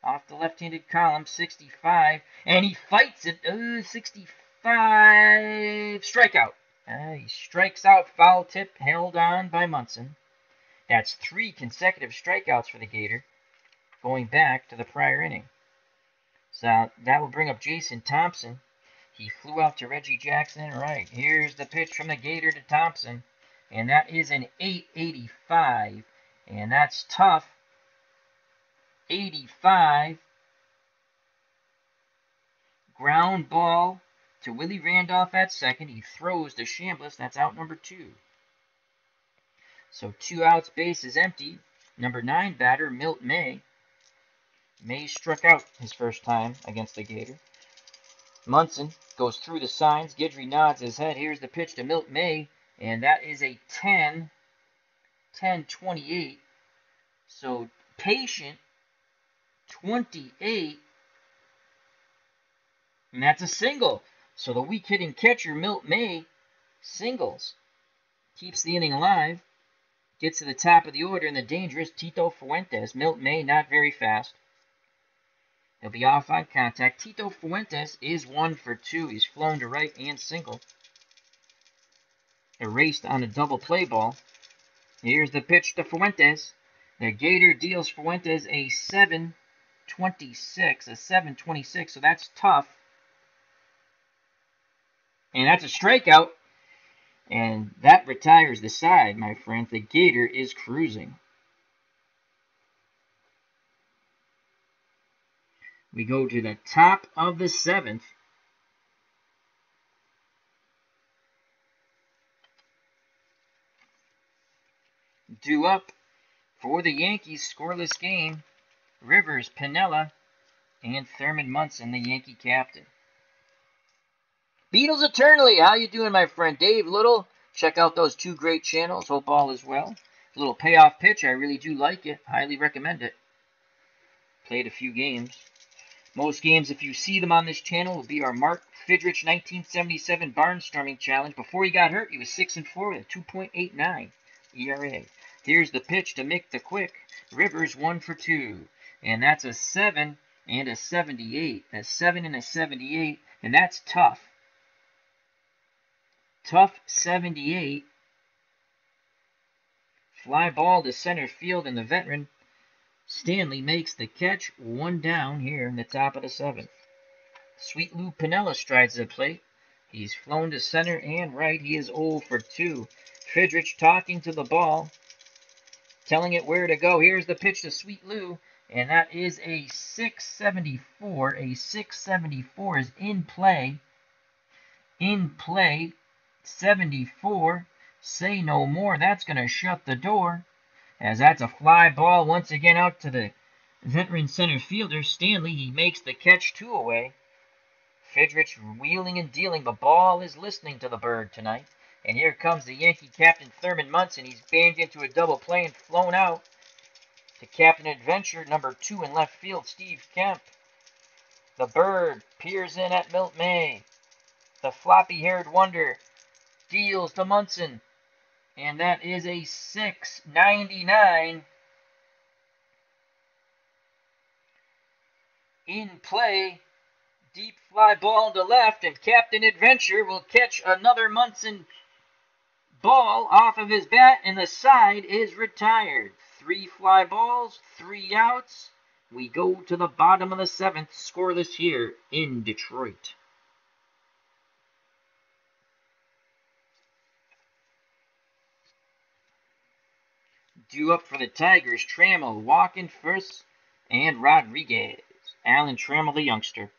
Off the left-handed column, 65. And he fights it. 65. Strikeout. He strikes out, foul tip, held on by Munson. That's 3 consecutive strikeouts for the Gator, going back to the prior inning. So that will bring up Jason Thompson. He flew out to Reggie Jackson. Right, here's the pitch from the Gator to Thompson. And that is an 885. And that's tough. 85. Ground ball to Willie Randolph at second. He throws to Chambliss. That's out number 2. So 2 outs, base is empty. Number 9 batter, Milt May. May struck out his first time against the Gator. Munson goes through the signs. Guidry nods his head. Here's the pitch to Milt May. And that is a 10-28. So patient, 28. And that's a single. So the weak hitting catcher, Milt May, singles. Keeps the inning alive. Gets to the top of the order, and the dangerous Tito Fuentes. Milt May not very fast. He'll be off on contact. Tito Fuentes is 1 for 2. He's flown to right and single. Erased on a double play ball. Here's the pitch to Fuentes. The Gator deals Fuentes a 7-26. A 7-26, so that's tough. And that's a strikeout. And that retires the side, my friends. The Gator is cruising. We go to the top of the 7th. Due up for the Yankees, scoreless game. Rivers, Piniella, and Thurman Munson, the Yankee captain. Beatles Eternally, how you doing, my friend? Dave Little, check out those 2 great channels. Hope all is well. A little payoff pitch, I really do like it. Highly recommend it. Played a few games. Most games, if you see them on this channel, will be our Mark Fidrych 1977 Barnstorming Challenge. Before he got hurt, he was 6-4 with a 2.89 ERA. Here's the pitch to Mick the Quick. Rivers 1 for 2. And that's a 7 and a 78. A 7 and a 78. And that's tough. Tough 78. Fly ball to center field, and the veteran Stanley makes the catch. 1 down here in the top of the 7th. Sweet Lou Piniella strides the plate. He's flown to center and right. He is 0 for 2. Fidrych talking to the ball, telling it where to go. Here's the pitch to Sweet Lou, and that is a 674. A 674 is in play. In play, 74. Say no more. That's going to shut the door, as that's a fly ball once again out to the veteran center fielder, Stanley. He makes the catch 2 away. Fidrych wheeling and dealing. The ball is listening to the bird tonight. And here comes the Yankee captain, Thurman Munson. He's banged into a double play and flown out to Captain Adventure, number 2 in left field, Steve Kemp. The bird peers in at Milt May. The floppy-haired wonder deals to Munson. And that is a 699. In play, deep fly ball to left, and Captain Adventure will catch another Munson ball off of his bat, and the side is retired. 3 fly balls, 3 outs. We go to the bottom of the 7th, scoreless here in Detroit. Due up for the Tigers, Trammell walking first, and Rodriguez. Alan Trammell, the youngster.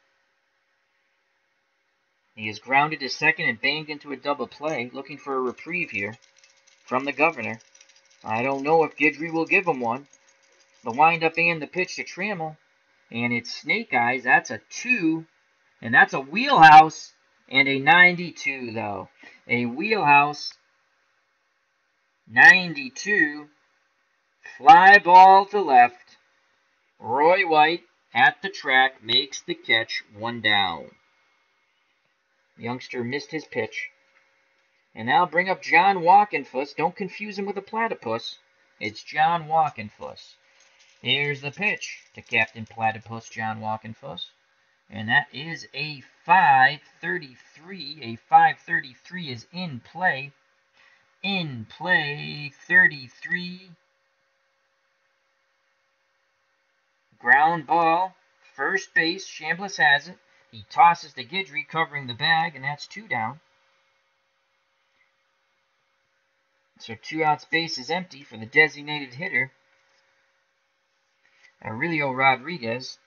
He is grounded to second and banged into a double play, looking for a reprieve here from the governor. I don't know if Guidry will give him one. The windup and the pitch to Trammell, and it's snake eyes. That's a 2, and that's a wheelhouse, and a 92, though. A wheelhouse, 92, fly ball to left. Roy White at the track makes the catch, 1 down. The youngster missed his pitch. And now bring up John Walkenfuss. Don't confuse him with a platypus. It's John Walkenfuss. Here's the pitch to Captain Platypus John Walkenfuss. And that is a 533. A 533 is in play. In play, 33. Ground ball, first base. Chambliss has it. He tosses to Guidry, covering the bag, and that's 2 down. So 2 outs, base is empty for the designated hitter, Aurelio Rodriguez.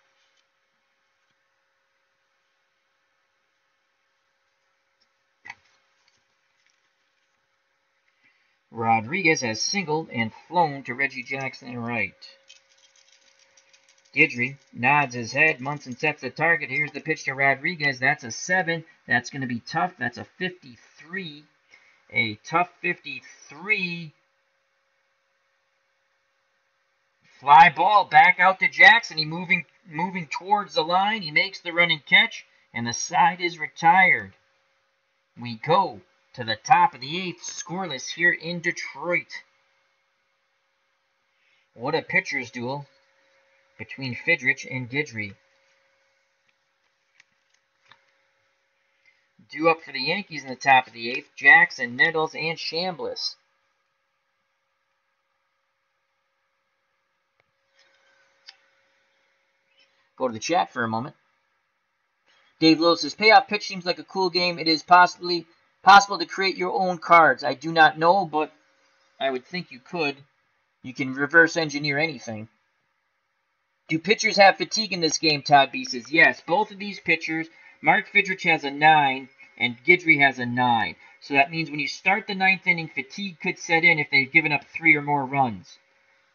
Rodriguez has singled and flown to Reggie Jackson in right. Guidry nods his head. Munson sets the target. Here's the pitch to Rodriguez. That's a 7. That's going to be tough. That's a 53. A tough 53. Fly ball back out to Jackson. He moving towards the line. He makes the running catch, and the side is retired. We go to the top of the 8th, scoreless here in Detroit. What a pitcher's duel between Fidrych and Guidry. Due up for the Yankees in the top of the 8th, Jackson, Nettles, and Chambliss. Go to the chat for a moment. Dave Lowe says, Payoff pitch seems like a cool game. It is possible to create your own cards. I do not know, but I would think you could. You can reverse engineer anything. Do pitchers have fatigue in this game, Todd B says. Yes, both of these pitchers, Mark Fidrych has a 9, and Guidry has a 9. So that means when you start the 9th inning, fatigue could set in if they've given up 3 or more runs,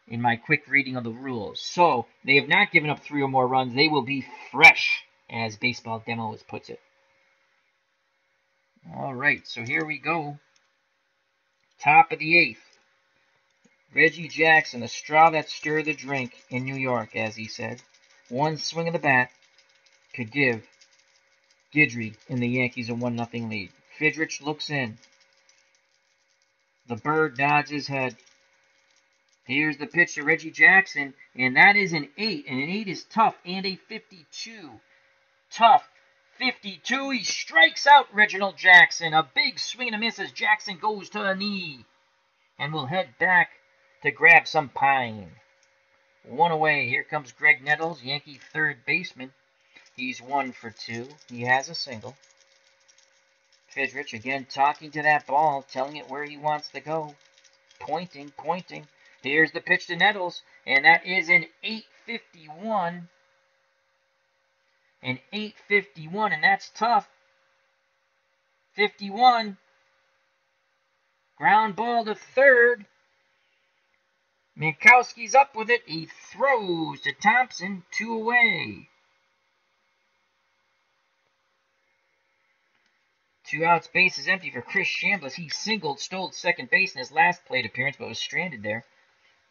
in my quick reading of the rules. So they have not given up 3 or more runs. They will be fresh, as Baseball Demos puts it. All right, so here we go. Top of the 8th. Reggie Jackson, the straw that stirred the drink in New York, as he said. One swing of the bat could give Guidry and the Yankees a 1-0 lead. Fidrych looks in. The bird nods his head. Here's the pitch to Reggie Jackson, and that is an 8, and an 8 is tough, and a 52. Tough 52. He strikes out Reginald Jackson. A big swing and a miss as Jackson goes to the knee, and we'll head back to grab some pine. 1 away. Here comes Greg Nettles, Yankee third baseman. He's 1 for 2. He has a single. Fidrych again talking to that ball, telling it where he wants to go. Pointing. Here's the pitch to Nettles, and that is an 851. An 851, and that's tough. 51. Ground ball to third. Minkowski's up with it. He throws to Thompson. 2 away. 2 outs, base is empty for Chris Chambliss. He stole second base in his last plate appearance, but was stranded there.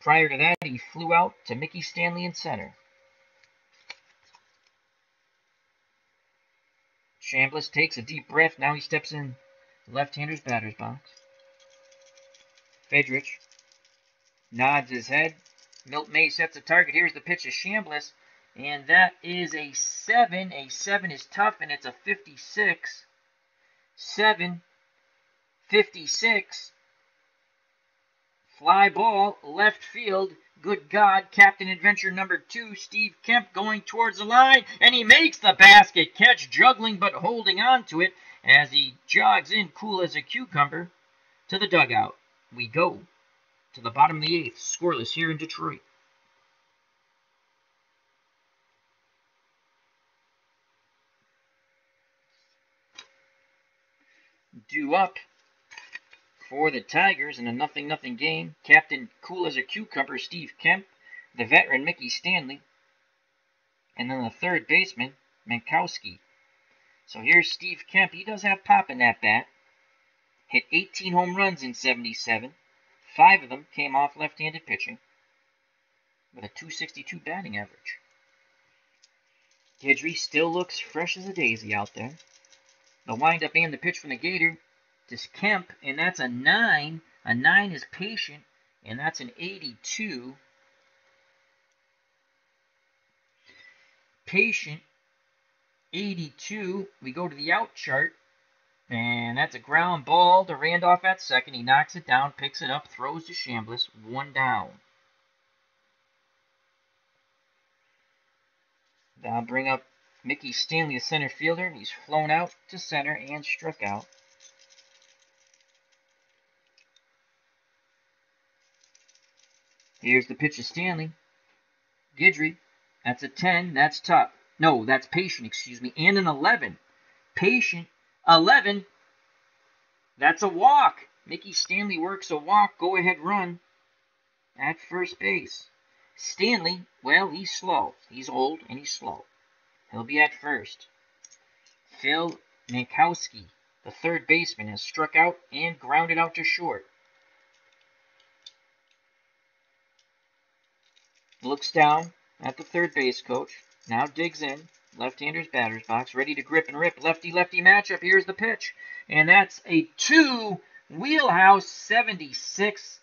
Prior to that, he flew out to Mickey Stanley in center. Chambliss takes a deep breath. Now he steps in the left-hander's batter's box. Fidrych nods his head. Milt May sets a target. Here's the pitch to Chambliss, and that is a 7. A 7 is tough, and it's a 56. 7, 56. Fly ball, left field. Good God, Captain Adventure number 2, Steve Kemp, going towards the line, and he makes the basket catch, juggling but holding on to it as he jogs in cool as a cucumber to the dugout. We go to the bottom of the 8th, scoreless here in Detroit. Due up for the Tigers in a 0-0 game, Captain Cool as a Cucumber Steve Kemp, the veteran Mickey Stanley, and then the third baseman, Mankowski. So here's Steve Kemp. He does have pop in that bat. Hit 18 home runs in 77. 5 of them came off left-handed pitching with a .262 batting average. Fidrych still looks fresh as a daisy out there. The windup and the pitch from the Gator to Kemp, and that's a 9. A 9 is patient, and that's an 82. Patient, 82. We go to the out chart, and that's a ground ball to Randolph at second. He knocks it down, picks it up, throws to Chambliss. 1 down. I'll bring up Mickey Stanley, the center fielder. He's flown out to center and struck out. Here's the pitch to Stanley. Fidrych. That's a 10. That's tough. No, that's patient, excuse me. And an 11. Patient. 11. That's a walk. Mickey Stanley works a walk. Go-ahead run at first base. Stanley, well, he's slow. He's old and he's slow. He'll be at first. Phil Mankowski, the third baseman, has struck out and grounded out to short. Looks down at the third base coach. Now digs in. Left-hander's batter's box. Ready to grip and rip. Lefty-lefty matchup. Here's the pitch. And that's a 2 wheelhouse 76.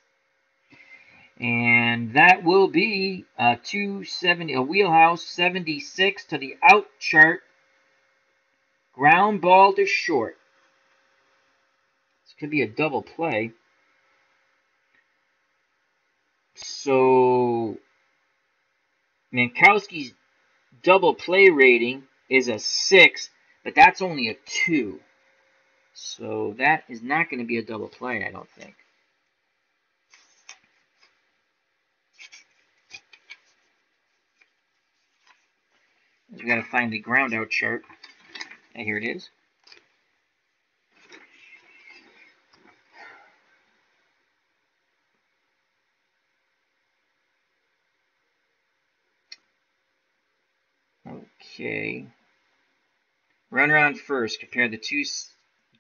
And that will be a wheelhouse 76 to the out chart. Ground ball to short. This could be a double play. So Mankowski's double play rating is a 6, but that's only a 2. So that is not going to be a double play, I don't think. We got to find the ground out chart. And here it is. Okay. Runner on first. Compare the two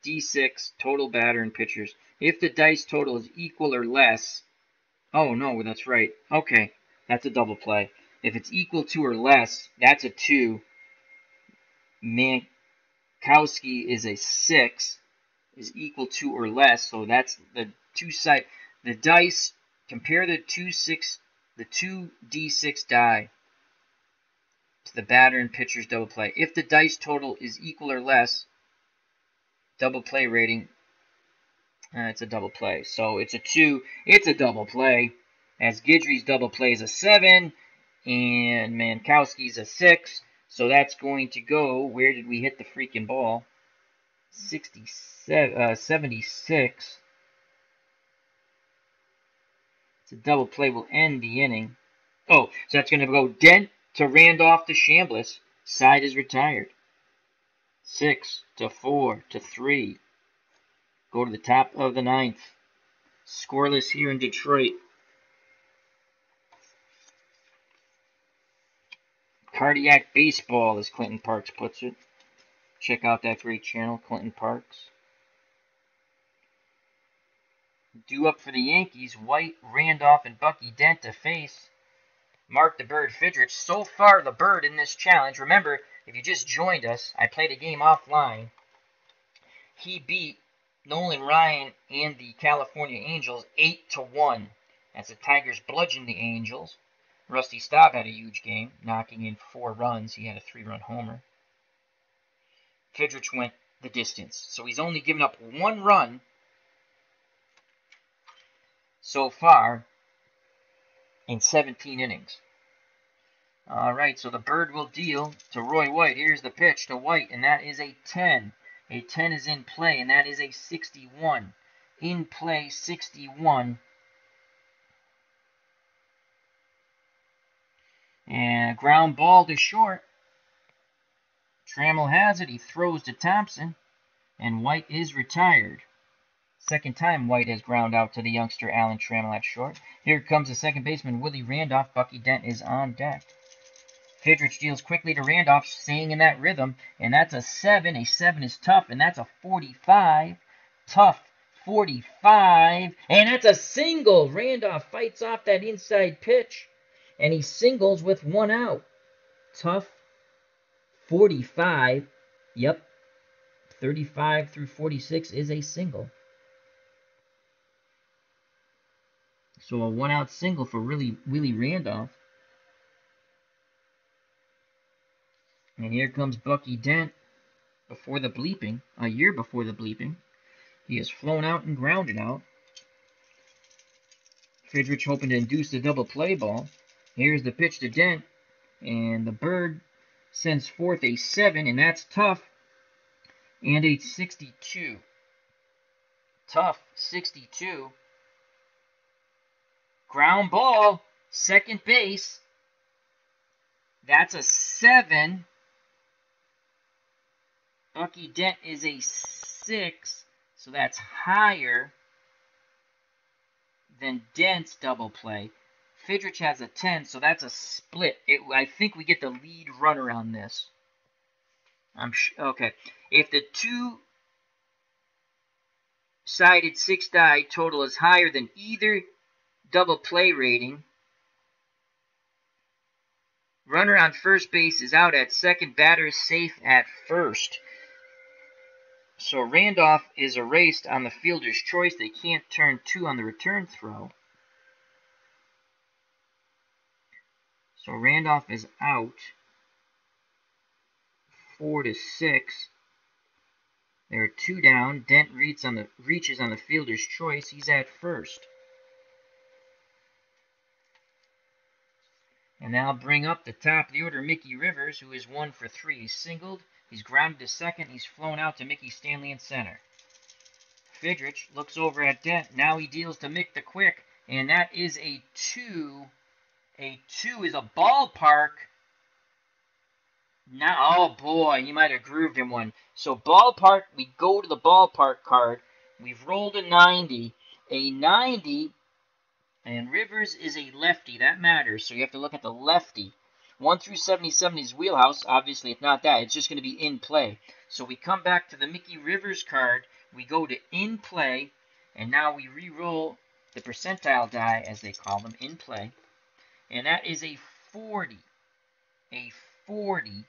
D6 total batter and pitchers. If the dice total is equal or less. Oh, no, that's right. Okay. That's a double play. If it's equal to or less, that's a 2. Mankowski is a 6. Is equal to or less. So that's the two side. The dice, compare the two D6 die to the batter and pitcher's double play. If the dice total is equal or less, double play rating, it's a double play. So it's a 2. It's a double play. As Fidrych's double play is a 7, and Mankowski's a 6. So that's going to go, where did we hit the freaking ball? 76. It's a double play, will end the inning. Oh, so that's going to go Dent to Randolph to Chambliss. Side is retired. 6-4 to 3. Go to the top of the 9th. Scoreless here in Detroit. Cardiac baseball, as Clinton Parks puts it. Check out that great channel, Clinton Parks. Due up for the Yankees, White, Randolph, and Bucky Dent to face Mark the Bird Fidrych. So far, the Bird in this challenge. Remember, if you just joined us, I played a game offline. He beat Nolan Ryan and the California Angels 8-1. As the Tigers bludgeoned the Angels. Rusty Staub had a huge game, knocking in 4 runs. He had a 3-run homer. Fidrych went the distance. So he's only given up 1 run so far in 17 innings. All right, so the Bird will deal to Roy White. Here's the pitch to White, and that is a 10. A 10 is in play, and that is a 61. In play, 61. And a ground ball to short. Trammell has it. He throws to Thompson, and White is retired. Second time White has ground out to the youngster Alan Trammell at short. Here comes the second baseman Willie Randolph. Bucky Dent is on deck. Fidrych deals quickly to Randolph, staying in that rhythm, and that's a 7. A 7 is tough, and that's a 45. Tough 45, and that's a single. Randolph fights off that inside pitch, and he singles with 1 out. Tough 45. Yep, 35 through 46 is a single. So a 1-out single for Willie Randolph. And here comes Bucky Dent before the bleeping, a year before the bleeping. He has flown out and grounded out. Fidrych hoping to induce the double play ball. Here's the pitch to Dent, and the Bird sends forth a 7, and that's tough, and a 62. Tough 62. Ground ball, second base. That's a 7. Bucky Dent is a 6, so that's higher than Dent's double play. Fidrych has a 10, so that's a split. I think we get the lead runner on this. Okay. If the two-sided 6-die total is higher than either double play rating, runner on first base is out at second, batter is safe at first. So Randolph is erased on the fielder's choice. They can't turn 2 on the return throw. So Randolph is out. 4-6. There are 2 down. Dent reaches on the fielder's choice. He's at first. And now bring up the top of the order, Mickey Rivers, who is 1 for 3. He's singled. He's grounded to second. He's flown out to Mickey Stanley in center. Fidrych looks over at Dent. Now he deals to Mick the Quick, and that is a 2. A 2 is a ballpark. Now, oh boy, he might have grooved him one. So ballpark, we go to the ballpark card. We've rolled a 90. A 90, and Rivers is a lefty. That matters, so you have to look at the lefty. 1 through 77 is wheelhouse. Obviously, if not that, it's just going to be in play. So we come back to the Mickey Rivers card. We go to in play, and now we re-roll the percentile die, as they call them, in play. And that is a 40. A 40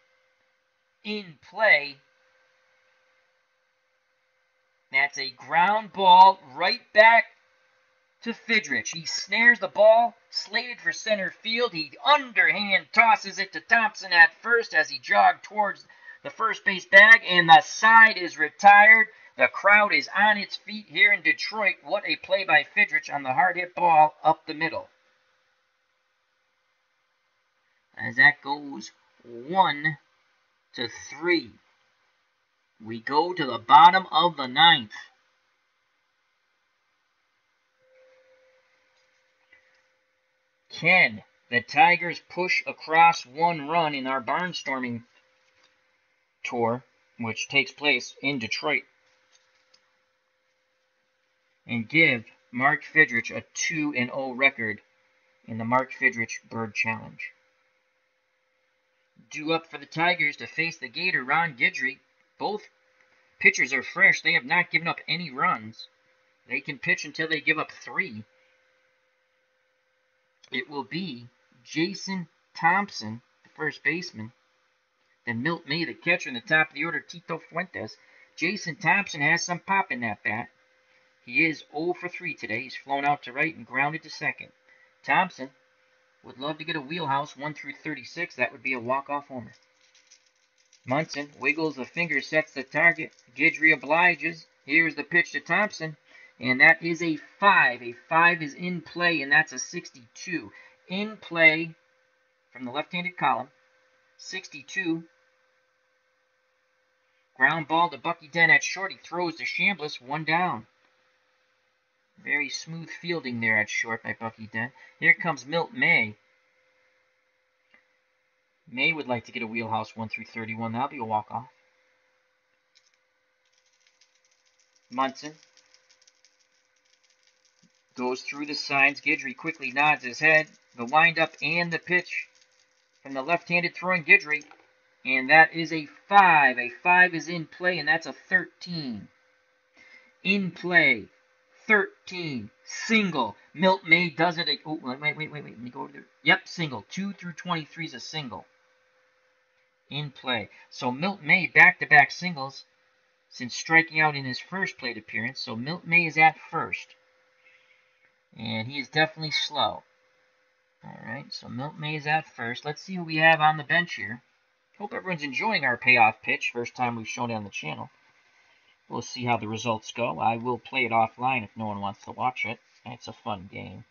in play. That's a ground ball right back to Fidrych. He snares the ball, slated for center field. He underhand tosses it to Thompson at first as he jogged towards the first base bag, and the side is retired. The crowd is on its feet here in Detroit. What a play by Fidrych on the hard hit ball up the middle. As that goes 1-3. We go to the bottom of the 9th. Can the Tigers push across 1 run in our barnstorming tour, which takes place in Detroit, and give Mark Fidrych a 2-0 record in the Mark Fidrych Bird Challenge? Due up for the Tigers to face the Gator, Ron Guidry. Both pitchers are fresh. They have not given up any runs. They can pitch until they give up 3. It will be Jason Thompson, the first baseman, then Milt May, the catcher, in the top of the order, Tito Fuentes. Jason Thompson has some pop in that bat. He is 0 for 3 today. He's flown out to right and grounded to second. Thompson would love to get a wheelhouse 1 through 36. That would be a walk-off homer. Munson wiggles the finger, sets the target. Guidry obliges. Here's the pitch to Thompson. And that is a 5. A 5 is in play, and that's a 62. In play from the left-handed column, 62. Ground ball to Bucky Dent at short. He throws to Chambliss, 1 down. Very smooth fielding there at short by Bucky Dent. Here comes Milt May. May would like to get a wheelhouse 1 through 31. That'll be a walk-off. Munson goes through the signs. Guidry quickly nods his head. The windup and the pitch from the left-handed throwing Guidry. And that is a 5. A 5 is in play, and that's a 13. In play, 13. Single. Milt May does it. Oh, wait. Let me go over there. Yep, single. 2 through 23 is a single. In play. So Milt May back-to-back singles since striking out in his first plate appearance. So Milt May is at first. And he is definitely slow. Alright, so Milt May is at first. Let's see who we have on the bench here. Hope everyone's enjoying our payoff pitch. First time we've shown it on the channel. We'll see how the results go. I will play it offline if no one wants to watch it. It's a fun game.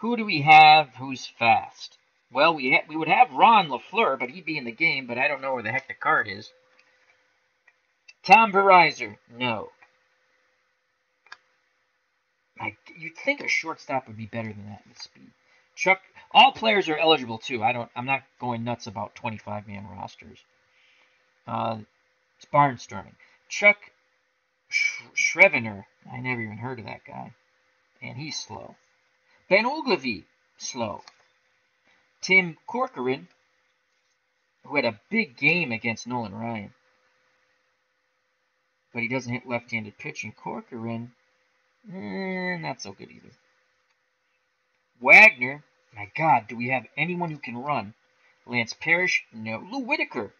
Who do we have who's fast? Well, we would have Ron LaFleur, but he'd be in the game, but I don't know where the heck the card is. Tom Verizon, no. You'd think a shortstop would be better than that with speed. Chuck, all players are eligible too. I'm not going nuts about 25-man rosters. It's barnstorming. Chuck Shreviner, I never even heard of that guy, and he's slow. Ben Ogilvy, slow. Tim Corcoran, who had a big game against Nolan Ryan, but he doesn't hit left-handed pitching. Corcoran, not so good either. Wagner, my God, do we have anyone who can run? Lance Parrish, no. Lou Whitaker,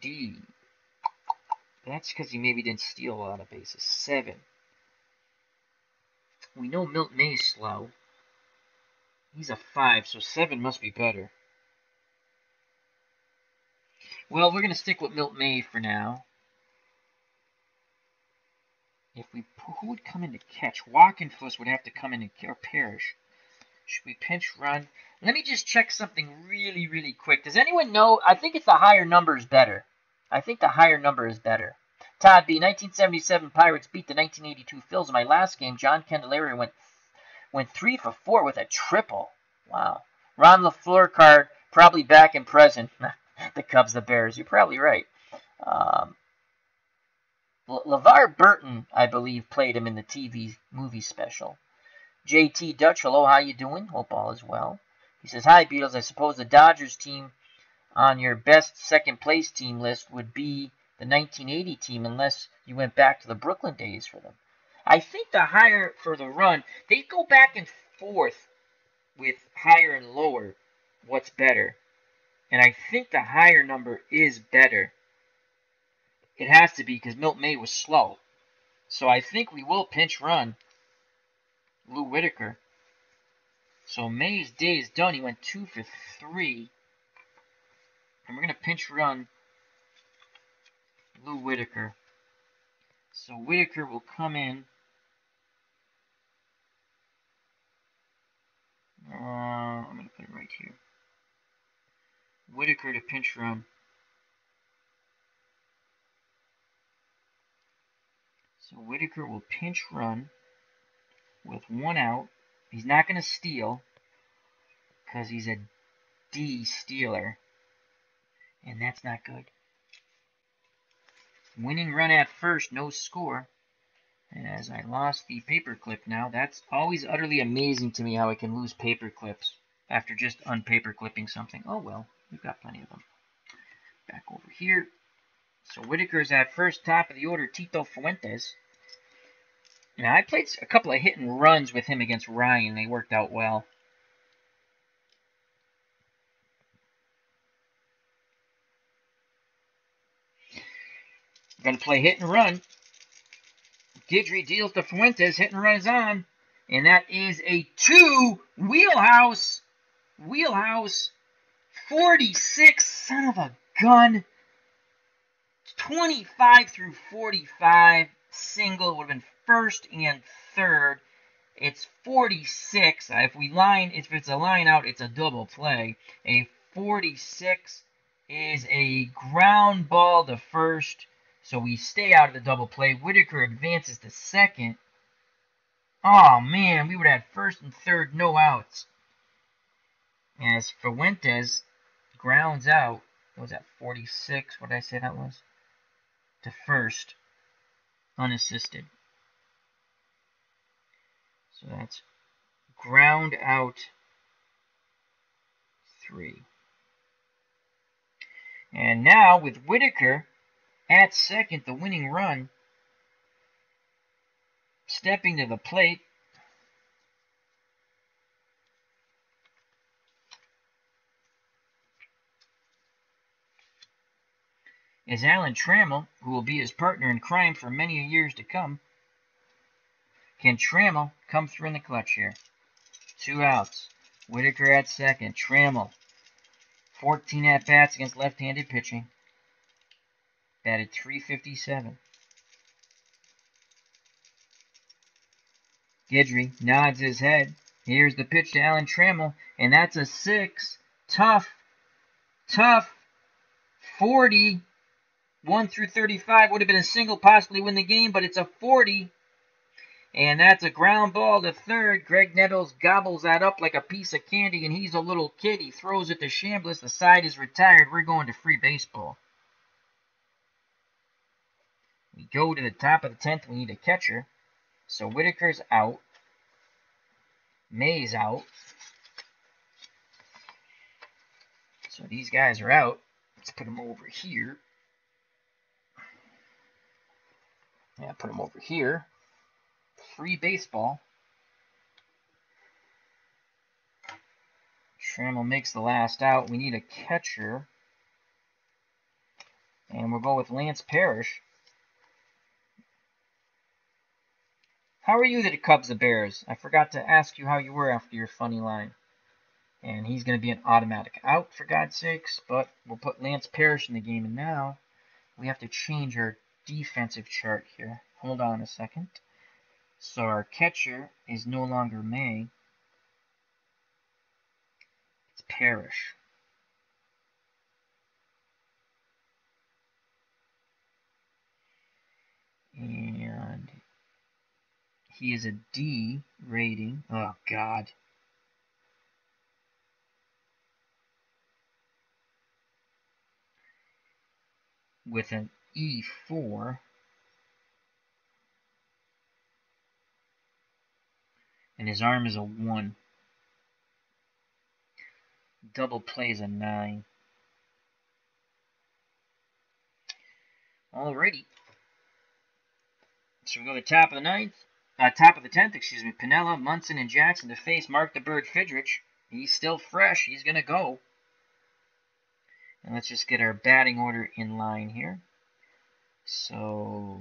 D. That's because he maybe didn't steal a lot of bases. 7. We know Milt May's slow. He's a 5, so 7 must be better. Well, we're going to stick with Milt May for now. Who would come in to catch? Walkenfuss would have to come in and or Parrish. Should we pinch run? Let me just check something really, really quick. Does anyone know? I think it's the higher number is better. I think the higher number is better. Todd B. 1977 Pirates beat the 1982 Phils in my last game. John Candelaria went 3 for 4 with a triple. Wow. Ron LaFleur card, probably back and present. The Cubs, the Bears. You're probably right. LeVar Burton, I believe, played him in the TV movie special. JT Dutch, hello, how you doing? Hope all is well. He says, hi, Beatles. I suppose the Dodgers team on your best second-place team list would be the 1980 team unless you went back to the Brooklyn days for them. I think the higher for the run, they go back and forth with higher and lower what's better. And I think the higher number is better. It has to be because Milt May was slow. So I think we will pinch run Lou Whitaker. So May's day is done. He went 2 for 3. And we're going to pinch run Lou Whitaker. So Whitaker will come in. I'm going to put it right here. Whitaker to pinch run. So Whitaker will pinch run with 1 out. He's not going to steal because he's a D stealer. And that's not good. Winning run at first, no score. And as I lost the paperclip now, that's always utterly amazing to me how I can lose paperclips after just unpaperclipping something. Oh well, we've got plenty of them. Back over here. So Whitaker's at first, top of the order, Tito Fuentes. Now, I played a couple of hit and runs with him against Ryan. They worked out well. Going to play hit and run. Guidry deals to Fuentes. Hit and run is on. And that is a 2. Wheelhouse. 46. Son of a gun. 25 through 45. single. It would have been first and third. It's 46. If it's a line out, it's a double play. A 46 is a ground ball to first, so we stay out of the double play. Whitaker advances to second. Oh man, we would have had first and third, no outs. As Fuentes grounds out, what was that, 46? What did I say that was? To first, unassisted. So that's ground out 3. And now with Whitaker at second, the winning run, stepping to the plate, is Alan Trammell, who will be his partner in crime for many years to come. Can Trammell come through in the clutch here? 2 outs. Whitaker at second. Trammell, 14 at-bats against left-handed pitching. Batted .357. Fidrych nods his head. Here's the pitch to Alan Trammell, and that's a 6. Tough. 40. 1 through 35 would have been a single, possibly win the game, but it's a 40. And that's a ground ball to third. Greg Nettles gobbles that up like a piece of candy, and he's a little kid. He throws it to Chambliss. The side is retired. We're going to free baseball. We go to the top of the 10th. We need a catcher. So Whitaker's out. May's out. So these guys are out. Let's put them over here. Yeah, put them over here. Free baseball. Trammell makes the last out. We need a catcher. And we'll go with Lance Parrish. How are you to the Cubs, the Bears? I forgot to ask you how you were after your funny line. And he's going to be an automatic out, for God's sakes. But we'll put Lance Parrish in the game. And now we have to change our defensive chart here. Hold on a second. So our catcher is no longer May. It's Parrish. And he is a D rating. Oh, God. With an E4. And his arm is a 1. Double play is a 9. Alrighty. So we go to the top of the 9th. Top of the 10th, excuse me. Piniella, Munson, and Jackson to face Mark the Bird Fidrych. He's still fresh. He's going to go. And let's just get our batting order in line here. So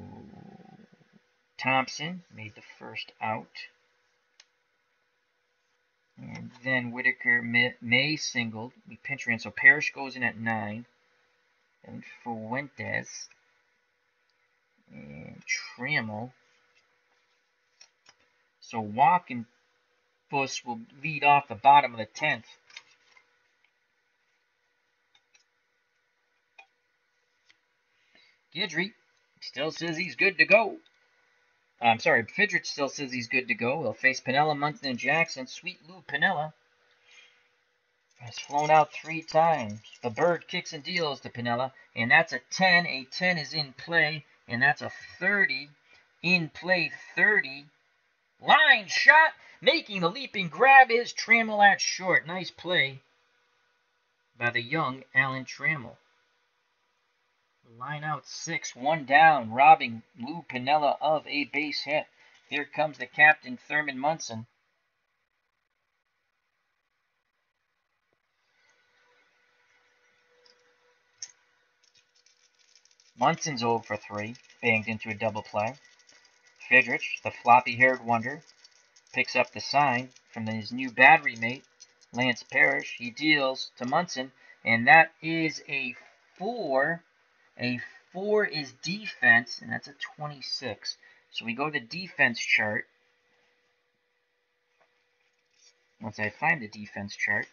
Thompson made the first out. And then Whitaker, May singled. We pinch ran, so Parrish goes in at 9. And Fuentes and Trammell. So Walk and Buss will lead off the bottom of the 10th. Fidrych still says he's good to go. I'm sorry, Fidrych still says he's good to go. He'll face Piniella, Munson, and Jackson. Sweet Lou Piniella has flown out 3 times. The Bird kicks and deals to Piniella, and that's a 10. A 10 is in play, and that's a 30. In play 30. Line shot, making the leaping grab is Trammell at short. Nice play by the young Alan Trammell. Line out 6, 1 down, robbing Lou Piniella of a base hit. Here comes the captain, Thurman Munson. Munson's 0 for 3, banged into a double play. Fidrych, the floppy-haired wonder, picks up the sign from his new battery mate, Lance Parrish. He deals to Munson, and that is a 4. A 4 is defense, and that's a 26. So we go to the defense chart. Once I find the defense chart.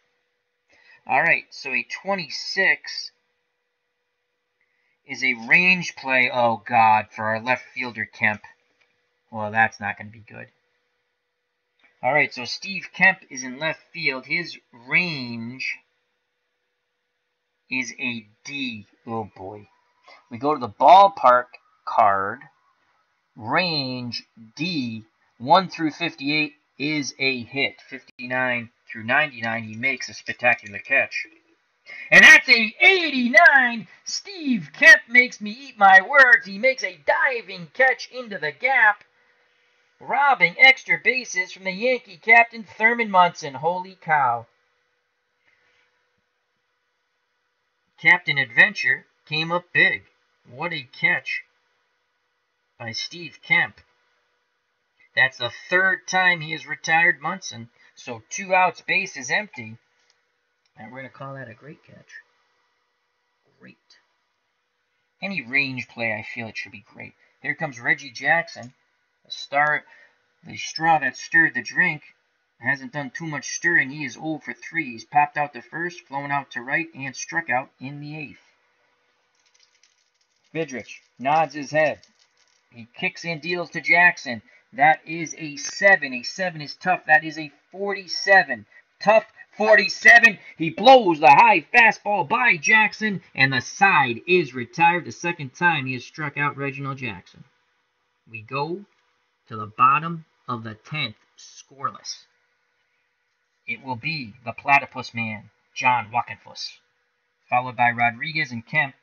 Alright, so a 26 is a range play. Oh, God, for our left fielder, Kemp. Well, that's not going to be good. Alright, so Steve Kemp is in left field. His range is a D. Oh, boy. We go to the ballpark card. Range D. 1 through 58 is a hit. 59 through 99, he makes a spectacular catch. And that's a 89. Steve Kemp makes me eat my words. He makes a diving catch into the gap, robbing extra bases from the Yankee captain, Thurman Munson. Holy cow. Captain Adventure came up big. What a catch by Steve Kemp. That's the 3rd time he has retired Munson. So 2 outs, base is empty. And we're going to call that a great catch. Great. Any range play, I feel it should be great. Here comes Reggie Jackson. The straw that stirred the drink. Hasn't done too much stirring. He is 0 for 3. He's popped out to first, flown out to right, and struck out in the 8th. Fidrych nods his head. He kicks and deals to Jackson. That is a 7. A 7 is tough. That is a 47. Tough 47. He blows the high fastball by Jackson, and the side is retired. The 2nd time he has struck out Reginald Jackson. We go to the bottom of the 10th, scoreless. It will be the Platypus Man, John Walkenfuss, followed by Rodriguez and Kemp.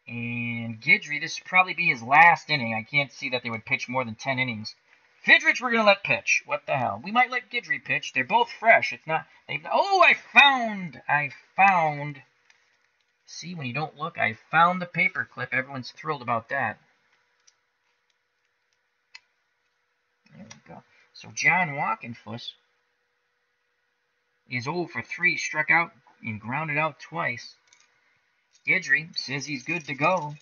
And Guidry, this would probably be his last inning. I can't see that they would pitch more than 10 innings. Fidrych, we're going to let pitch. What the hell? We might let Guidry pitch. They're both fresh. It's not... Oh, I found... See, when you don't look, I found the paper clip. Everyone's thrilled about that. There we go. So John Walkenfuss is 0 for 3, struck out and grounded out twice. Guidry says he's good to go.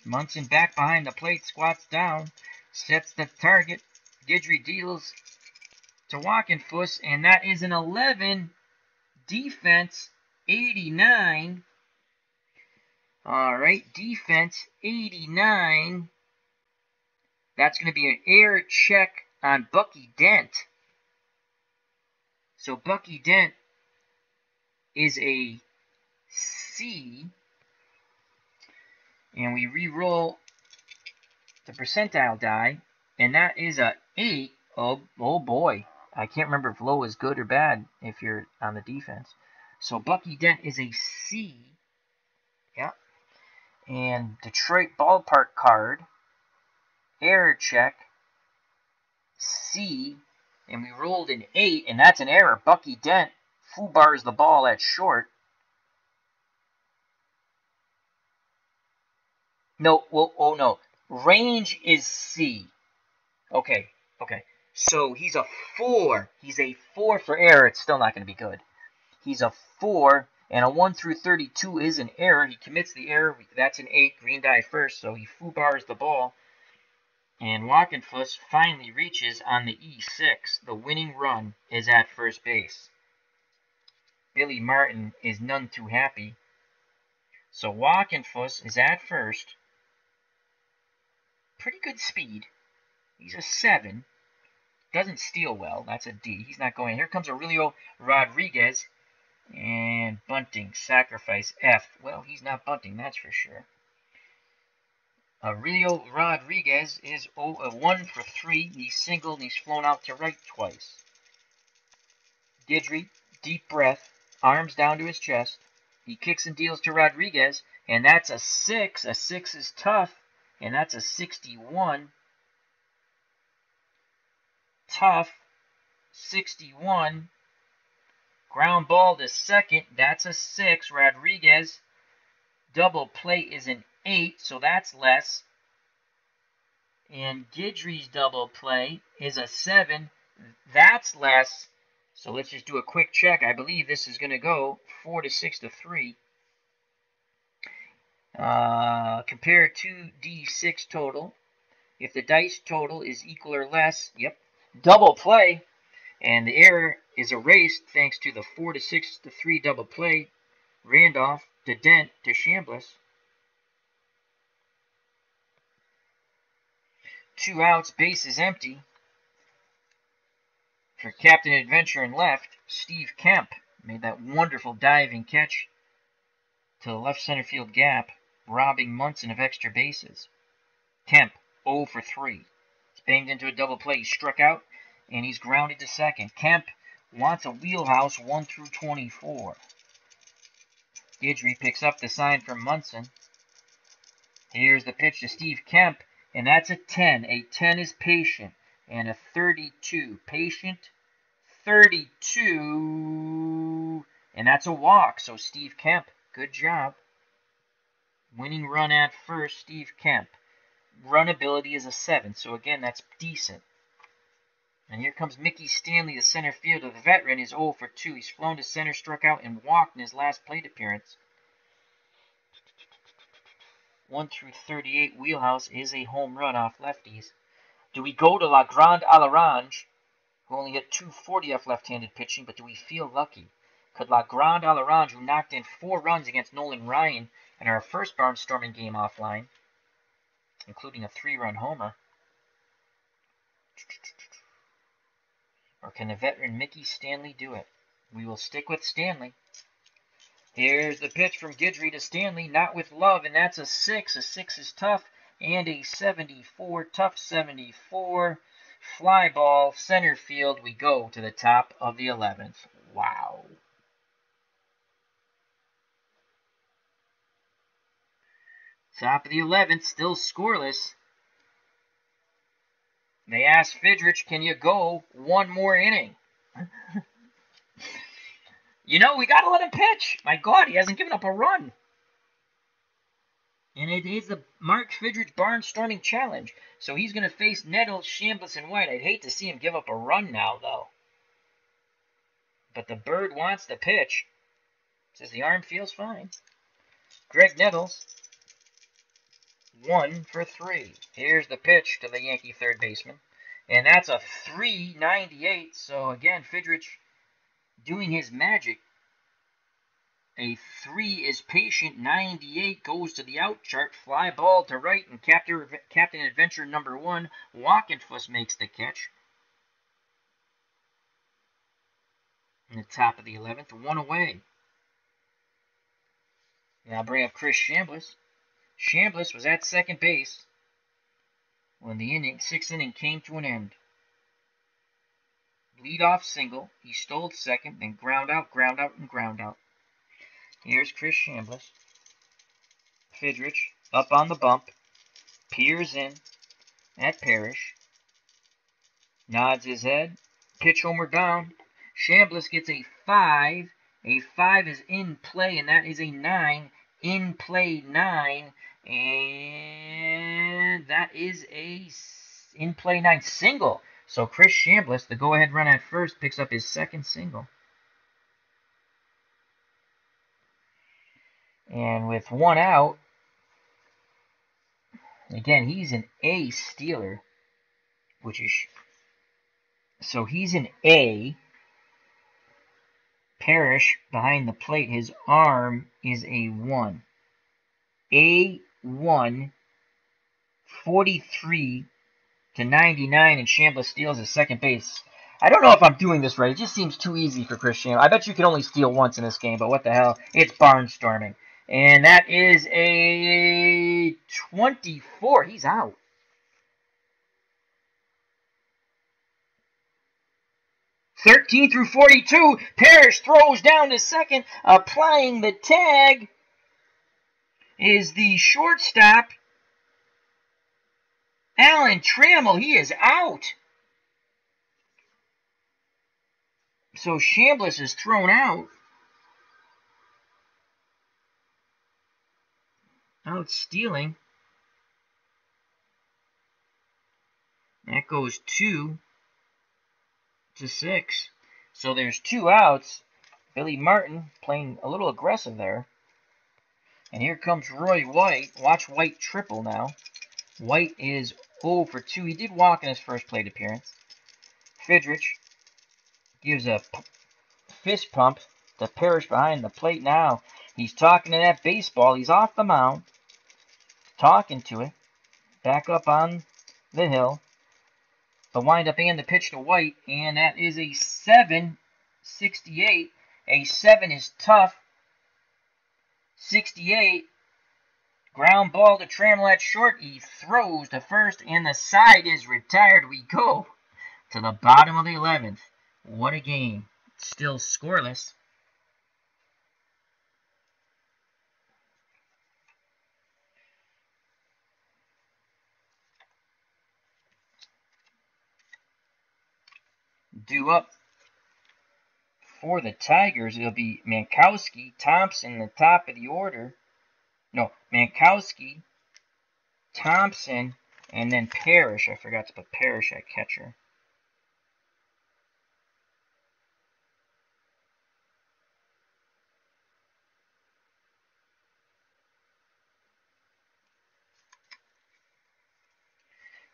Munson back behind the plate, squats down, sets the target. Guidry deals to Walkenfuss, and that is an 11. Defense, 89. All right, defense, 89. That's going to be an error check on Bucky Dent. So Bucky Dent is a C. And we re-roll the percentile die, and that is a 8. Oh boy. I can't remember if low is good or bad if you're on the defense. So Bucky Dent is a C. Yeah. And Detroit ballpark card, error check, C. And we rolled an 8, and that's an error. Bucky Dent foo-bars the ball at short. No, well, oh no. Range is C. Okay. So he's a 4. He's a 4 for error. It's still not going to be good. He's a 4, and a 1 through 32 is an error. He commits the error. That's an 8. Green die first, so he foo-bars the ball. And Walkenfuss finally reaches on the E6. The winning run is at first base. Billy Martin is none too happy. So Walkenfuss is at first. Pretty good speed. He's a 7. Doesn't steal well. That's a D. He's not going. Here comes Aurelio Rodriguez. And bunting. Sacrifice F. Well, he's not bunting, that's for sure. Aurelio Rodriguez is 1 for 3. He's singled and he's flown out to right twice. Guidry, deep breath. Arms down to his chest. He kicks and deals to Rodriguez. And that's a 6. A 6 is tough. And that's a 61. Tough. 61. Ground ball to second. That's a 6. Rodriguez. Double play is an 8, so that's less. And Guidry's double play is a 7. That's less. So let's just do a quick check. I believe this is going to go 4 to 6 to 3. Compare 2d6 total. If the dice total is equal or less, yep, double play. And the error is erased thanks to the 4 to 6 to 3 double play. Randolph to Dent to Chambliss. 2 outs, base is empty. For Captain Adventure and left, Steve Kemp made that wonderful diving catch to the left center field gap, robbing Munson of extra bases. Kemp, 0 for 3. He's banged into a double play. He struck out, and he's grounded to second. Kemp wants a wheelhouse 1 through 24. Fidrych picks up the sign from Munson. Here's the pitch to Steve Kemp, and that's a 10. A 10 is patient, and a 32. Patient, 32, and that's a walk. So Steve Kemp, good job. Winning run at first, Steve Kemp. Run ability is a 7, so again, that's decent. And here comes Mickey Stanley, the center fielder. The veteran is 0 for 2. He's flown to center, struck out, and walked in his last plate appearance. 1 through 38 wheelhouse is a home run off lefties. Do we go to La Grande à l'Orange, who only hit 240 off left-handed pitching, but do we feel lucky? Could La Grande à l'Orange, who knocked in 4 runs against Nolan Ryan in our first barnstorming game offline, including a 3-run homer, or can the veteran Mickey Stanley do it? We will stick with Stanley. Here's the pitch from Fidrych to Stanley, not with love, and that's a 6. A 6 is tough, and a 74, tough 74. Fly ball, center field. We go to the top of the 11th. Wow. Top of the 11th, still scoreless. They asked Fidrych, can you go one more inning? You know, we got to let him pitch. My God, he hasn't given up a run. And it is the Mark Fidrych barnstorming challenge. So he's going to face Nettles, Chambliss, and White. I'd hate to see him give up a run now, though. But the bird wants to pitch. Says the arm feels fine. Greg Nettles, 1 for 3. Here's the pitch to the Yankee third baseman. And that's a 398. So again, Fidrych doing his magic. A 3 is patient. 98 goes to the out chart. Fly ball to right, and Captain Adventure number 1, Walkenfuss, makes the catch. In the top of the 11th, 1 away. Now bring up Chris Chambliss. Chambliss was at second base when the 6th inning came to an end. Leadoff single. He stole second, then ground out, and ground out. Here's Chris Chambliss. Fidrych up on the bump. Peers in at Parrish. Nods his head. Pitch homeward bound. Chambliss gets a 5. A 5 is in play, and that is a 9. In play 9. And that is a in play 9 single. So Chris Chambliss, the go-ahead run at first, picks up his second single. And with 1 out, again, he's an A stealer, which is, so he's an A. Parrish behind the plate, his arm is a 1. A1, 43 to 99, and Chambliss steals his second base. I don't know if I'm doing this right. It just seems too easy for Chris Chambliss. I bet you can only steal once in this game, but what the hell? It's barnstorming. And that is a 24. He's out. (13 through 42). Parrish throws down to second. Applying the tag is the shortstop, Alan Trammell. He is out. So Chambliss is thrown out. Out stealing. That goes 2 to 6. So there's 2 outs. Billy Martin playing a little aggressive there. And here comes Roy White. Watch White triple now. White is 0 for 2. He did walk in his first plate appearance. Fidrych gives a fist pump to Parrish behind the plate now. He's talking to that baseball. He's off the mound. Talking to it. Back up on the hill. The windup and the pitch to White. And that is a 7-68. A 7 is tough. 68. Ground ball to Trammell at short. He throws to first, and the side is retired. We go to the bottom of the 11th. What a game. Still scoreless. Due up for the Tigers, it'll be Mankowski, Thompson, the top of the order. No, Mankowski, Thompson, and then Parrish. I forgot to put Parrish at catcher.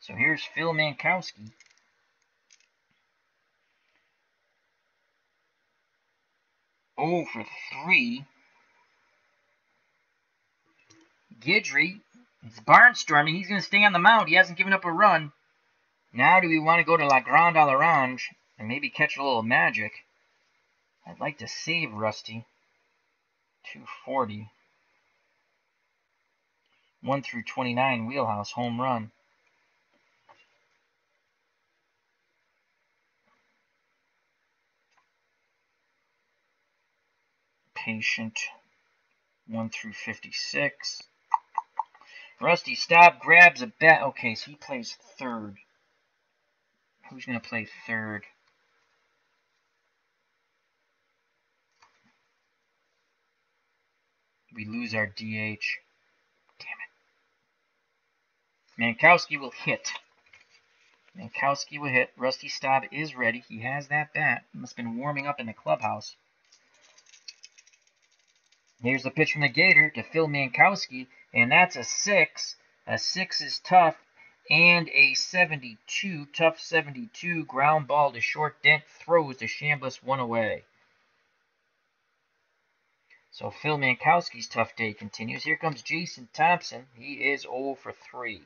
So here's Phil Mankowski. Oh for 3. Gidry, it's barnstorming. He's going to stay on the mound. He hasn't given up a run. Now do we want to go to La Grande à l'Orange and maybe catch a little magic? I'd like to save Rusty. 240. 1 through 29 wheelhouse home run. Patient. 1 through 56. Rusty Staub grabs a bat. Okay, so he plays third. Who's going to play third? We lose our DH. Damn it. Mankowski will hit. Mankowski will hit. Rusty Staub is ready. He has that bat. He must have been warming up in the clubhouse. Here's the pitch from the Gator to Phil Mankowski, and that's a 6. A 6 is tough, and a 72, tough 72, ground ball to short. Dent throws to Chambliss, 1 away. So Phil Mankowski's tough day continues. Here comes Jason Thompson. He is 0 for 3.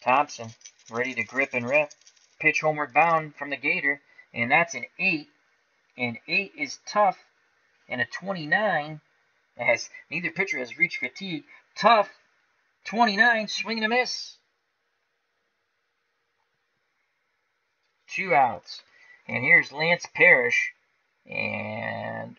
Thompson ready to grip and rip. Pitch homeward bound from the Gator, and that's an 8. And 8 is tough. And a 29, as neither pitcher has reached fatigue. Tough, 29, swing and a miss. 2 outs. And here's Lance Parrish. And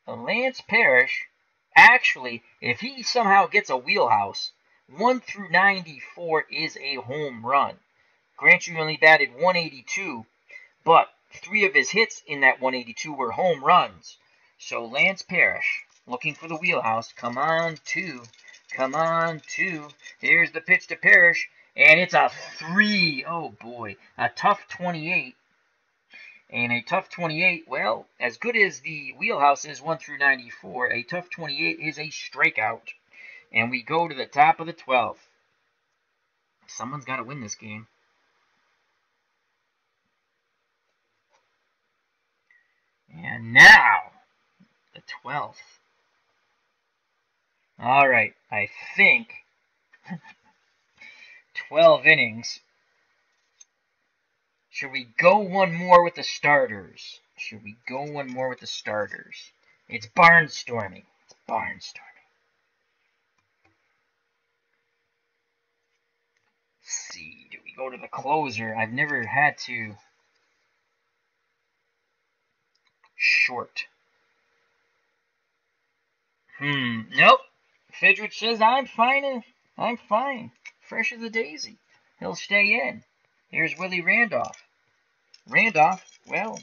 Lance Parrish, actually, if he somehow gets a wheelhouse, 1 through 94 is a home run. Grant you only batted 182, but 3 of his hits in that 182 were home runs. So Lance Parrish, looking for the wheelhouse. Come on, 2. Come on, 2. Here's the pitch to Parrish, and it's a 3. Oh, boy. A tough 28. And a tough 28, well, as good as the wheelhouse is 1 through 94, a tough 28 is a strikeout. And we go to the top of the 12th. Someone's got to win this game. And now, the 12th. All right, I think 12 innings. Should we go one more with the starters? Should we go one more with the starters? It's barnstorming. It's barnstorming. Let's see, do we go to the closer? I've never had to short. Nope. Fidrych says, I'm fine. I'm fine. Fresh as a daisy. He'll stay in. Here's Willie Randolph. Randolph, well,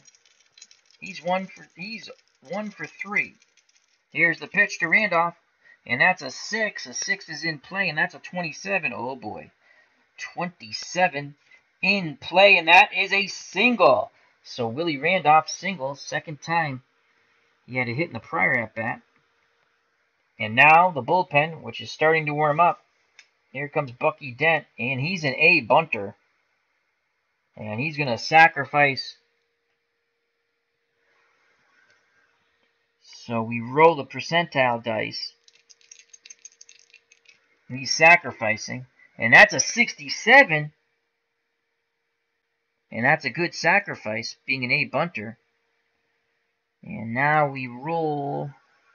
he's one for 3. Here's the pitch to Randolph, and that's a 6. A 6 is in play, and that's a 27. Oh, boy. 27 in play, and that is a single. So Willie Randolph singles, second time he had a hit in the prior at-bat. And now the bullpen, which is starting to warm up. Here comes Bucky Dent, and he's an A bunter. And he's going to sacrifice. So we roll the percentile dice. And he's sacrificing. And that's a 67. And that's a good sacrifice, being an A bunter. And now we roll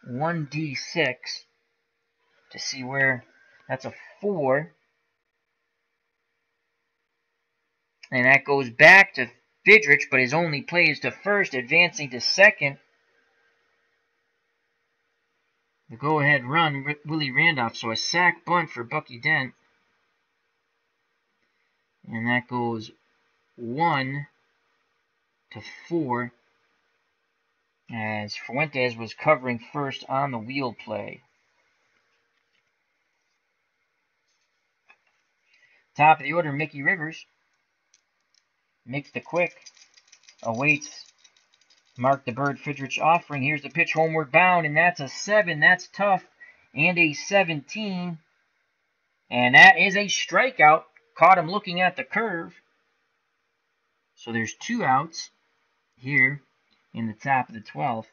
1d6 to see where. That's a 4. And that goes back to Fidrych, but his only play is to first, advancing to second. The go-ahead run, Willie Randolph. So a sack bunt for Bucky Dent. And that goes 1 to 4. As Fuentes was covering first on the wheel play. Top of the order, Mickey Rivers. Makes the quick. Awaits Mark the Bird Fidrych offering. Here's the pitch homeward bound, and that's a 7. That's tough. And a 17. And that is a strikeout. Caught him looking at the curve. So there's 2 outs here in the top of the 12th.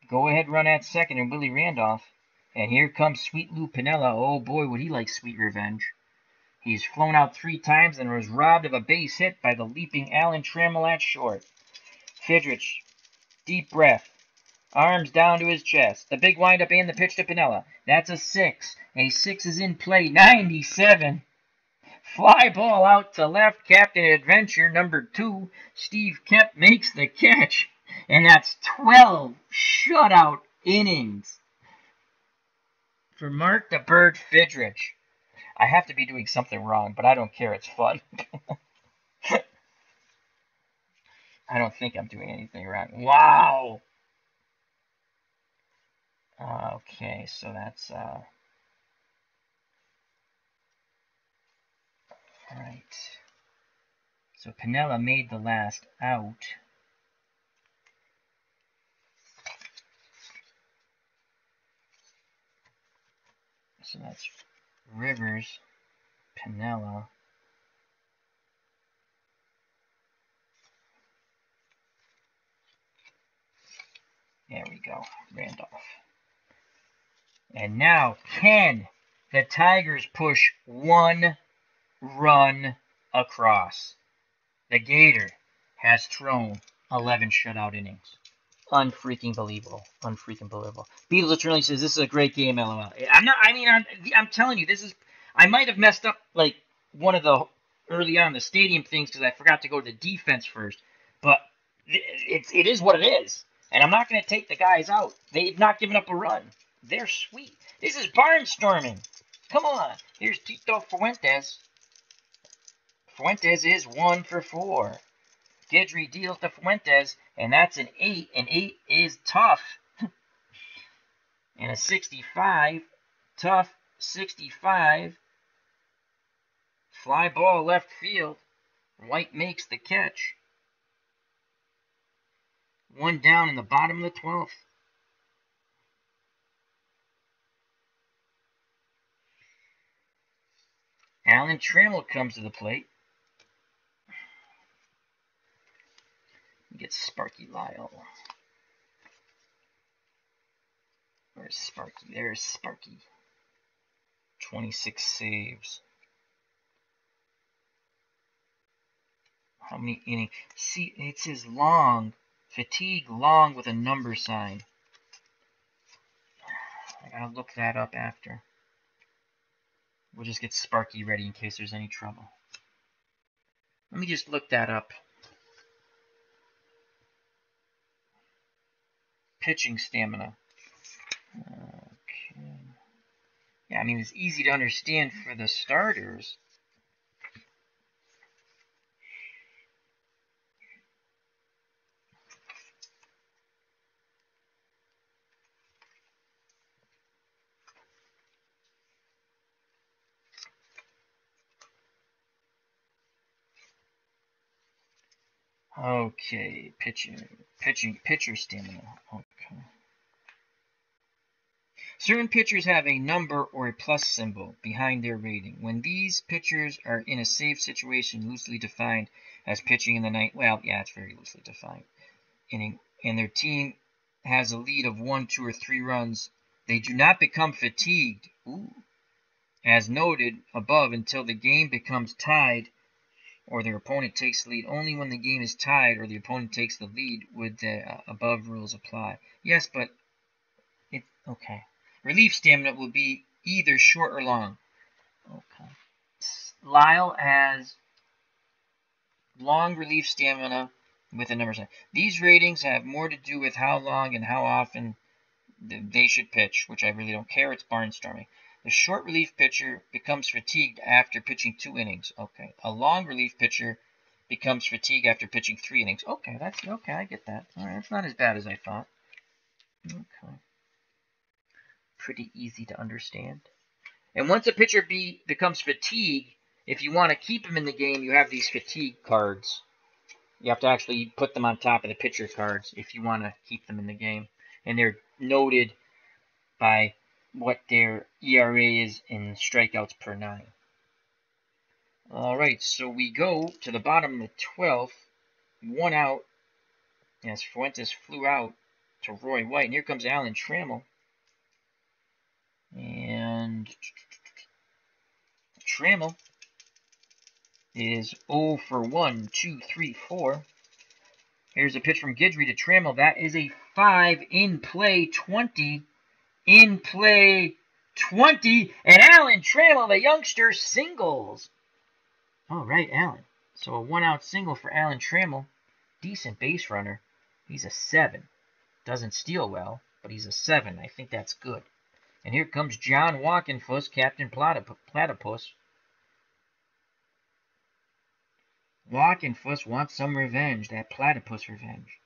Go ahead run at second and Willie Randolph. And here comes Sweet Lou Piniella. Oh boy, would he like sweet revenge. He's flown out 3 times and was robbed of a base hit by the leaping Alan Trammell at short. Fidrych, deep breath, arms down to his chest. The big windup and the pitch to Piniella. That's a 6. A 6 is in play. 97. Fly ball out to left. Captain Adventure number 2. Steve Kemp makes the catch. And that's 12 shutout innings for Mark the Bird Fidrych. I have to be doing something wrong, but I don't care. It's fun. I don't think I'm doing anything wrong. Wow. Okay, so that's all right. So Piniella made the last out. So that's Rivers, Piniella. There we go, Randolph. And now, can the Tigers push 1 run across? The Gator has thrown 11 shutout innings. Unfreaking believable. Unfreaking believable. Beatles Eternally says this is a great game, LOL. I'm telling you, this is. I might have messed up like one of the early on the stadium things because I forgot to go to the defense first. But it is what it is, and I'm not going to take the guys out. They've not given up a run. They're sweet. This is barnstorming. Come on. Here's Tito Fuentes. Fuentes is 1 for 4. Guidry deals to Fuentes, and that's an 8. An 8 is tough. And a 65. Tough 65. Fly ball left field. White makes the catch. 1 down in the bottom of the 12th. Alan Trammell comes to the plate. Gets Sparky Lyle. Where's Sparky? There's Sparky. 26 saves. How many innings? See, it says long. Fatigue long with a number sign. I gotta look that up after. We'll just get Sparky ready in case there's any trouble. Let me just look that up. Pitching stamina. Okay. Yeah, I mean, it's easy to understand for the starters. Okay, pitcher stamina. Okay. Certain pitchers have a number or a plus symbol behind their rating. When these pitchers are in a safe situation, loosely defined as pitching in the ninth, well, yeah, it's very loosely defined, inning, and their team has a lead of 1, 2, or 3 runs, they do not become fatigued, as noted above, until the game becomes tied or their opponent takes the lead. Only when the game is tied or the opponent takes the lead would the above rules apply. Yes, but okay. Relief stamina will be either short or long. Okay. Lyle has long relief stamina with a number sign. These ratings have more to do with how long and how often they should pitch, which I really don't care. It's barnstorming. The short relief pitcher becomes fatigued after pitching 2 innings. Okay. A long relief pitcher becomes fatigued after pitching 3 innings. Okay, that's okay. I get that. All right, that's not as bad as I thought. Okay. Pretty easy to understand. And once a pitcher becomes fatigued, if you want to keep him in the game, you have these fatigue cards. You have to actually put them on top of the pitcher cards if you want to keep them in the game. And they're noted by what their ERA is in strikeouts per 9. All right, so we go to the bottom of the 12th. 1 out as Fuentes flew out to Roy White. And here comes Alan Trammell. And Trammell is 0 for 1, 2, 3, 4. Here's a pitch from Guidry to Trammell. That is a 5 in play 20. In play 20. And Alan Trammell, the youngster, singles. All right, Alan. So a 1-out single for Alan Trammell. Decent base runner. He's a 7. Doesn't steal well, but he's a 7. I think that's good. And here comes John Walkenfuss, Captain Platypus. Walkenfuss wants some revenge, that platypus revenge.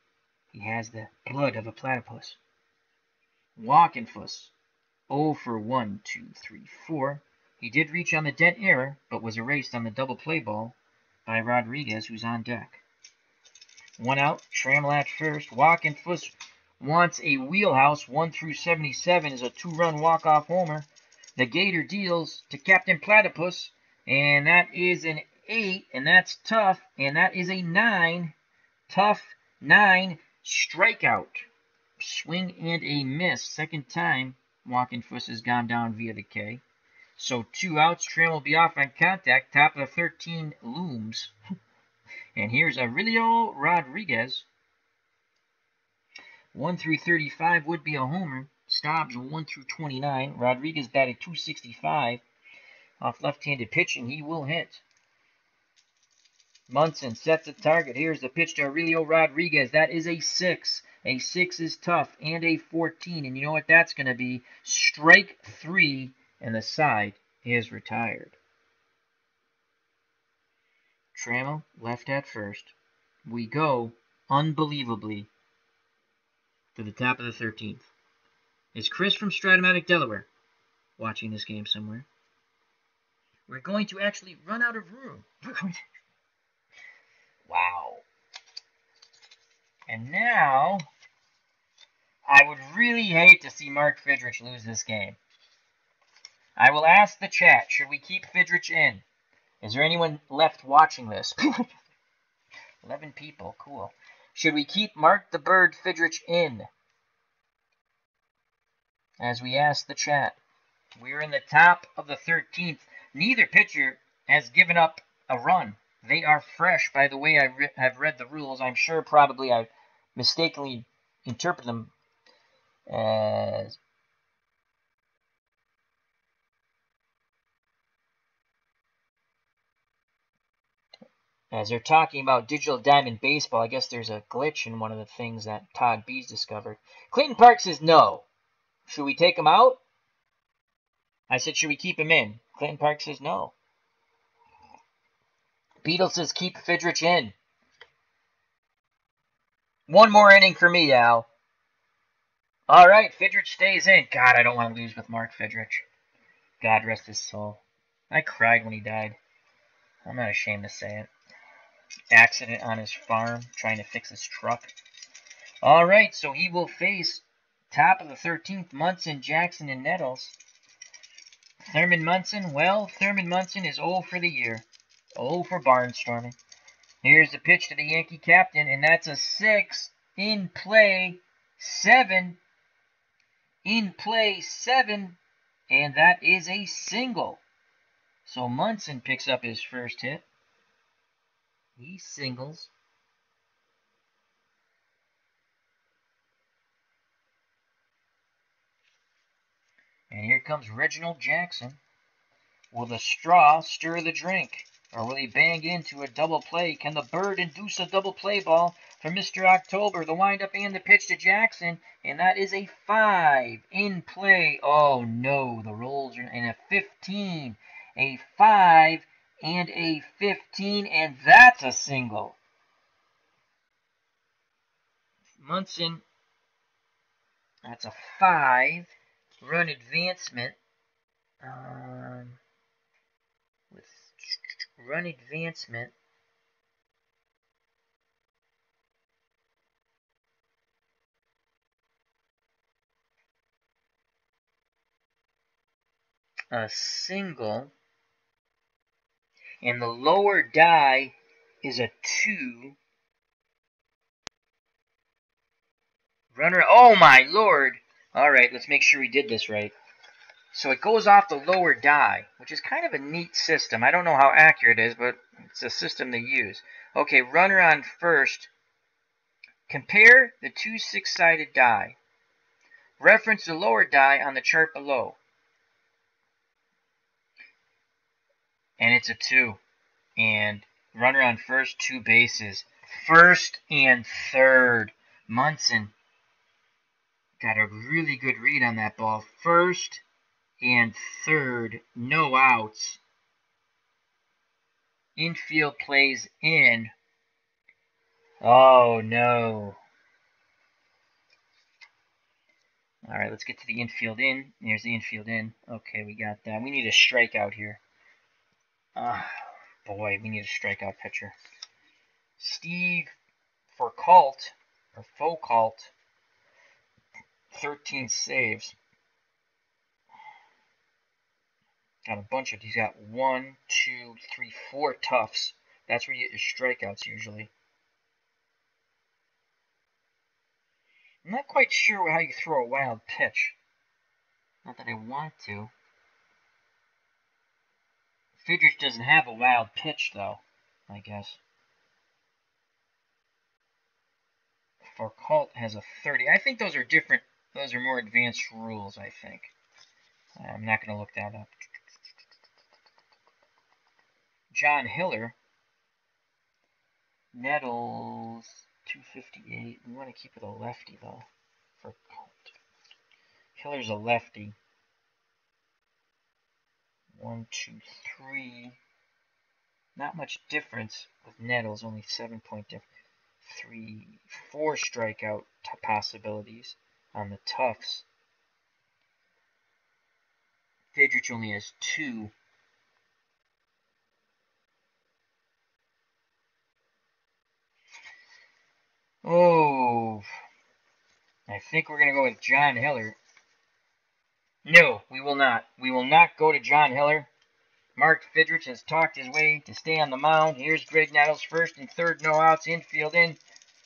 He has the blood of a platypus. Walkenfuss, 0 for 1, 2, 3, 4. He did reach on the dent error, but was erased on the double play ball by Rodriguez, who's on deck. 1 out, Trammell at first. Walkenfuss wants a wheelhouse. 1 through 77 is a 2-run walk-off homer. The Gator deals to Captain Platypus, and that is an 8, and that's tough, and that is a 9. Tough 9 strikeout. Swing and a miss. Second time Walkenfuss has gone down via the K. So 2 outs. Trammell will be off on contact. Top of the 13 looms. And here's Aurelio Rodriguez. 1 through 35 would be a homer. Stobbs 1 through 29. Rodriguez batted .265. Off left-handed pitching, he will hit. Munson sets a target. Here's the pitch to Aurelio Rodriguez. That is a 6. A 6 is tough, and a 14. And you know what that's going to be? Strike 3, and the side is retired. Trammell left at first. We go, unbelievably, to the top of the 13th. Is Chris from Stratomatic, Delaware watching this game somewhere? We're going to actually run out of room. Wow. And now, I would really hate to see Mark Fidrych lose this game. I will ask the chat, should we keep Fidrych in? Is there anyone left watching this? 11 people, cool. Should we keep Mark the Bird Fidrych in? As we ask the chat. We're in the top of the 13th. Neither pitcher has given up a run. They are fresh by the way I have read the rules. I'm sure probably I mistakenly interpret them as they're talking about Digital Diamond Baseball. I guess there's a glitch in one of the things that Todd B's discovered. Clayton Park says no. Should we take him out? I said, should we keep him in? Clayton Park says no. Beetle says keep Fidrych in. 1 more inning for me, Al. All right, Fidrych stays in. God, I don't want to lose with Mark Fidrych. God rest his soul. I cried when he died. I'm not ashamed to say it. Accident on his farm, trying to fix his truck. All right, so he will face Top of the 13th, Munson, Jackson, and Nettles. Thurman Munson, well, Thurman Munson is 0 for the year. 0 for barnstorming. Here's the pitch to the Yankee captain, and that's a 6. In play, 7. In play, 7. And that is a single. So Munson picks up his first hit. He singles. And here comes Reginald Jackson. Will the straw stir the drink? Or will he bang into a double play? Can the bird induce a double play ball for Mr. October? The windup and the pitch to Jackson. And that is a 5. In play. Oh no, the rolls are in a 15. A 5 and a 15. And that's a single. Munson. That's a 5. Run advancement. With run advancement. A single. And the lower die is a 2. Runner, oh my lord. Alright, let's make sure we did this right. So it goes off the lower die, which is kind of a neat system. I don't know how accurate it is, but it's a system they use. Okay, runner on first. Compare the two 6-sided die. Reference the lower die on the chart below. And it's a 2. And runner on first, 2 bases. First and third. Munson got a really good read on that ball. First and third, no outs. Infield plays in. Oh no. Alright, let's get to the infield in. There's the infield in. Okay, we got that. We need a strikeout here. Boy, we need a strikeout pitcher. Steve Foucault, 13 saves. Got a bunch of, he's got 1, 2, 3, 4 toughs. That's where you get your strikeouts usually. I'm not quite sure how you throw a wild pitch. Not that I want to. Fidrych doesn't have a wild pitch, though, I guess. Foucault has a 30. I think those are different. Those are more advanced rules, I think. I'm not going to look that up. John Hiller. Nettles, 258. We want to keep it a lefty, though. For Hiller's a lefty. 1, 2, 3. Not much difference with Nettles, only 7-point difference. 3, 4 strikeout possibilities on the toughs. Fidrych only has 2. Oh, I think we're going to go with John Hiller. No, we will not. We will not go to John Hiller. Mark Fidrych has talked his way to stay on the mound. Here's Greg Nettles, first and third, no outs, infield in.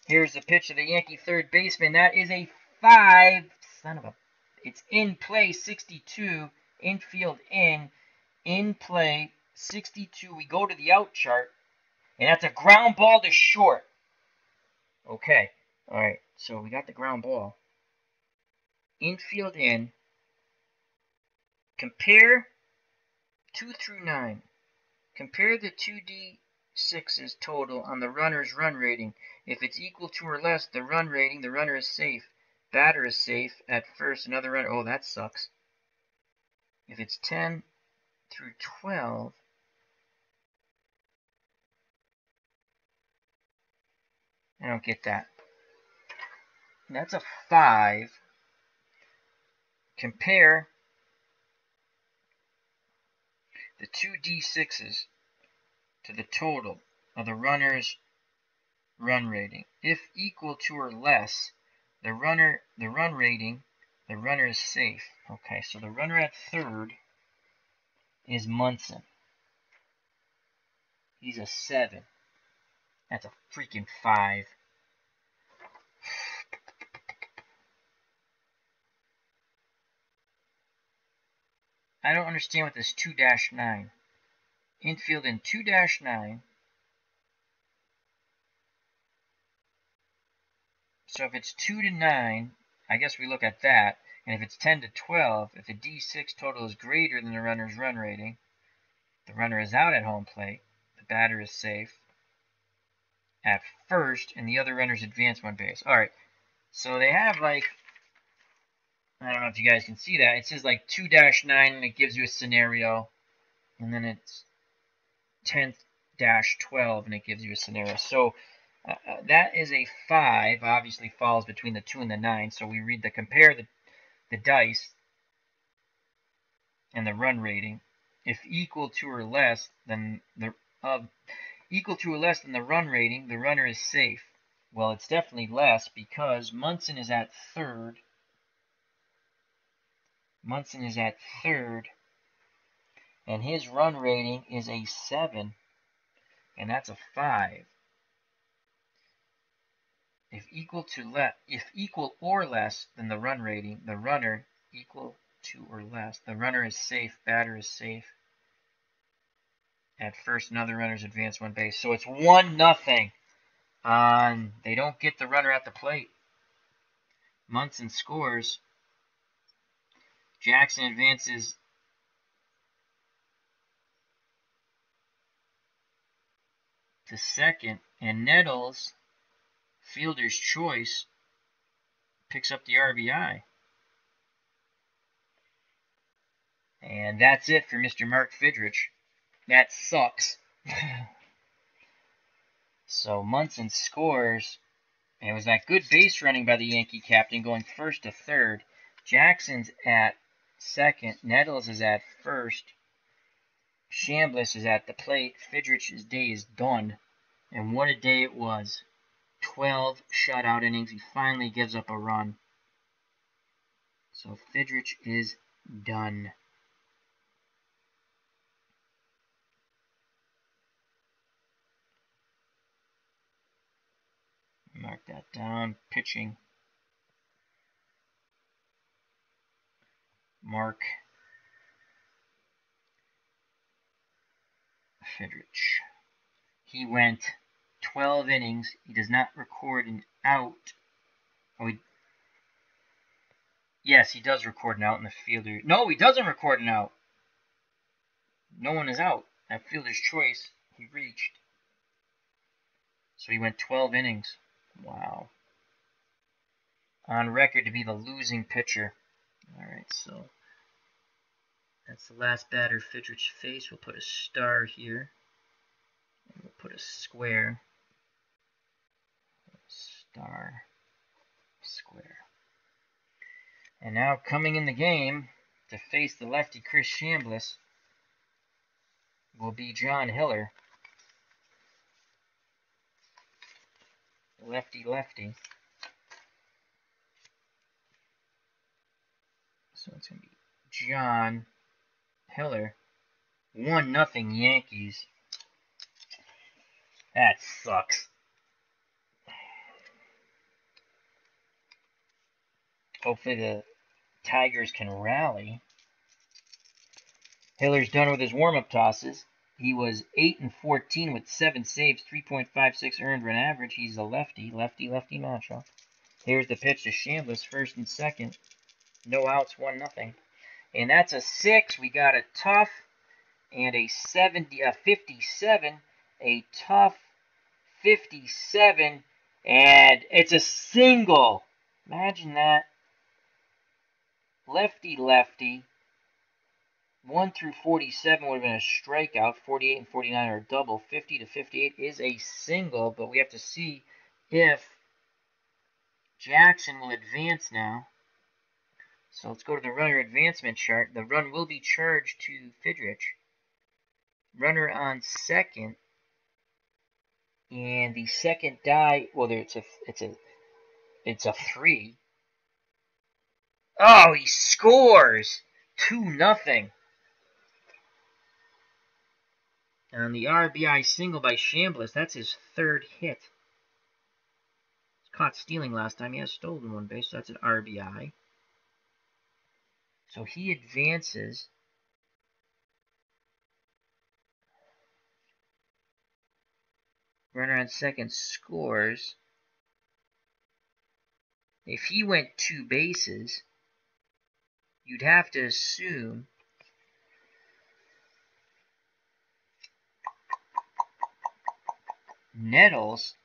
Here's the pitch to the Yankee third baseman. That is a 5. Son of a... It's in play, 62. Infield in play, 62. We go to the out chart, and that's a ground ball to short. Okay, all right, so we got the ground ball. Infield in. Compare 2 through 9. Compare the 2D6's total on the runner's run rating. If it's equal to or less the run rating, the runner is safe. Batter is safe at first. Another runner. Oh, that sucks. If it's 10 through 12, I don't get that. That's a 5. Compare the 2D6s to the total of the runner's run rating. If equal to or less, the run rating, The runner is safe. Okay, so the runner at third is Munson. He's a 7. That's a freaking 5. I don't understand what this 2-9. Infield in 2-9. So if it's 2 to 9, I guess we look at that. And if it's 10 to 12, if the D6 total is greater than the runner's run rating, the runner is out at home plate. The batter is safe at first, and the other runners advance one base. All right, so they have like, I don't know if you guys can see that. It says like 2-9, and it gives you a scenario, and then it's 10-12, and it gives you a scenario. So that is a 5. Obviously falls between the 2 and the 9. So we read compare the dice and the run rating. If equal to or less than the run rating, the runner is safe. Well, it's definitely less because Munson is at third. And his run rating is a 7, and that's a 5. If equal or less than the run rating, the runner equal to or less, the runner is safe, batter is safe. At first, another runner's advance one base. So it's 1-0. They don't get the runner at the plate. Munson scores. Jackson advances to second, and Nettles, fielder's choice, picks up the RBI. And that's it for Mr. Mark Fidrych. That sucks. So Munson scores, and it was that good base running by the Yankee captain going first to third. Jackson's at second. Nettles is at first. Chambliss is at the plate. Fidrych's day is done. And what a day it was. 12 shutout innings. He finally gives up a run. So Fidrych is done. Mark that down. Pitching. Mark Fidrych. He went 12 innings. He does not record an out. Yes, he does record an out in the fielder. No, he doesn't record an out. No one is out. That fielder's choice, he reached. So he went 12 innings. Wow. On record to be the losing pitcher. All right, so that's the last batter Fidrych faced. We'll put a star here. And we'll put a square. Star. Square. And now coming in the game to face the lefty Chris Chambliss will be John Hiller. Lefty. So it's going to be John Hiller. 1-0 Yankees. That sucks. Hopefully the Tigers can rally. Hiller's done with his warm-up tosses. He was 8-14 with 7 saves, 3.56 earned run average. He's a lefty matchup. Here's the pitch to Chambliss, first and second. No outs, 1-0. And that's a 6. We got a tough and a 57. A tough 57. And it's a single. Imagine that. Lefty. 1 through 47 would have been a strikeout. 48 and 49 are a double. 50 to 58 is a single, but we have to see if Jackson will advance now. So let's go to the runner advancement chart. The run will be charged to Fidrych. Runner on second. And the second die, well, it's a 3. Oh, he scores! 2-0. On the RBI single by Chambliss, that's his third hit. He's caught stealing last time. He has stolen one base, so that's an RBI. So he advances. Runner on second scores. If he went 2 bases, you'd have to assume Nettles.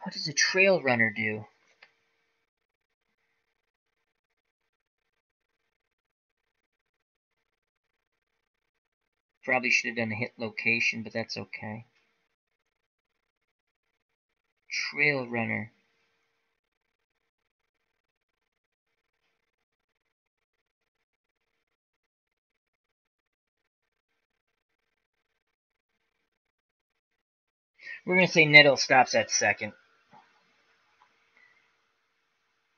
What does a trail runner do? Probably should have done a hit location, but that's okay. Trail runner. We're going to say Nettles stops at second.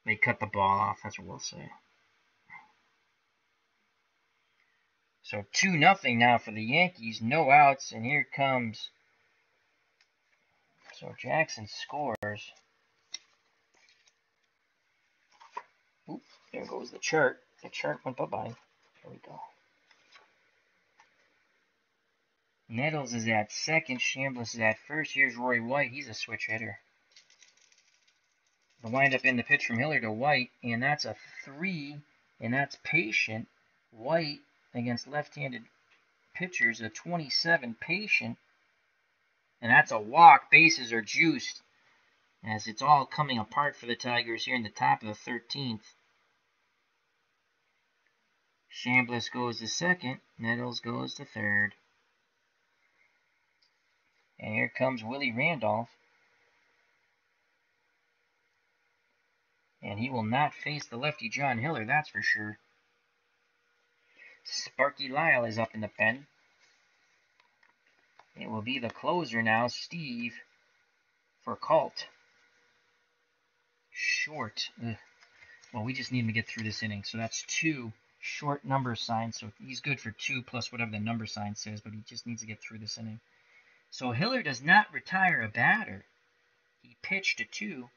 They cut the ball off, that's what we'll say. So 2-0 now for the Yankees. No outs, and here comes. So Jackson scores. Oop, there goes the chart. The chart went bye-bye. There we go. Nettles is at second. Chambliss is at first. Here's Roy White. He's a switch hitter. The windup in the pitch from Hiller to White, and that's a 3, and that's patient. White against left-handed pitchers, a 27 patient, and that's a walk. Bases are juiced as it's all coming apart for the Tigers here in the top of the 13th. Chambliss goes to second. Nettles goes to third. And here comes Willie Randolph. And he will not face the lefty John Hiller, that's for sure. Sparky Lyle is up in the pen. It will be the closer now, Steve, for Colt. Short. Ugh. Well, we just need him to get through this inning. So that's 2 short number signs. So he's good for 2 plus whatever the number sign says, but he just needs to get through this inning. So Hiller does not retire a batter. He pitched a 2.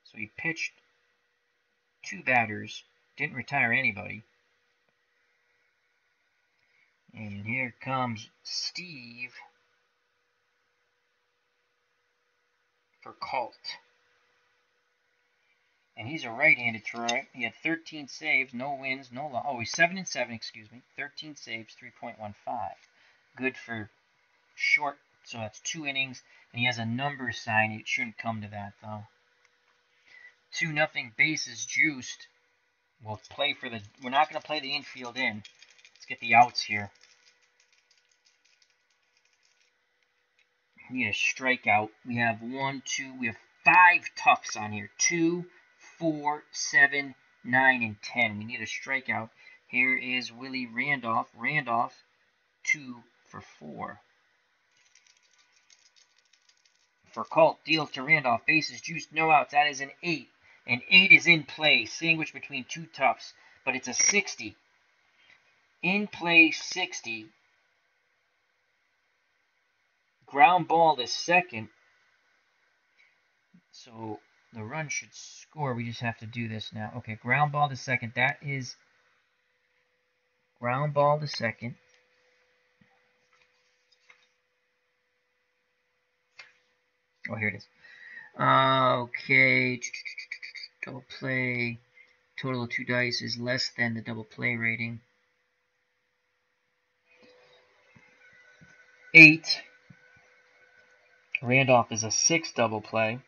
So he pitched 2 batters, didn't retire anybody. And here comes Steve for Colt. And he's a right-handed thrower. He had 13 saves, no wins, no loss. Oh, he's 7-7, excuse me. 13 saves, 3.15. Good for short, so that's 2 innings. And he has a number sign. It shouldn't come to that, though. 2-0, bases juiced. We'll play for the. We're not going to play the infield in. Let's get the outs here. We need a strikeout. We have 1, 2. We have 5 toughs on here. 2, 4, 7, 9, and 10. We need a strikeout. Here is Willie Randolph. Randolph, 2 for 4. For Colt, deals to Randolph. Bases juiced, no outs. That is an 8. An 8 is in play, sandwiched between 2 toughs, but it's a 60. In play, 60. Ground ball to second. So the run should score. We just have to do this now. Okay, ground ball to second. That is ground ball to second. Oh, here it is. Okay. Double play. Total of 2 dice is less than the double play rating. 8. Randolph is a 6 double play.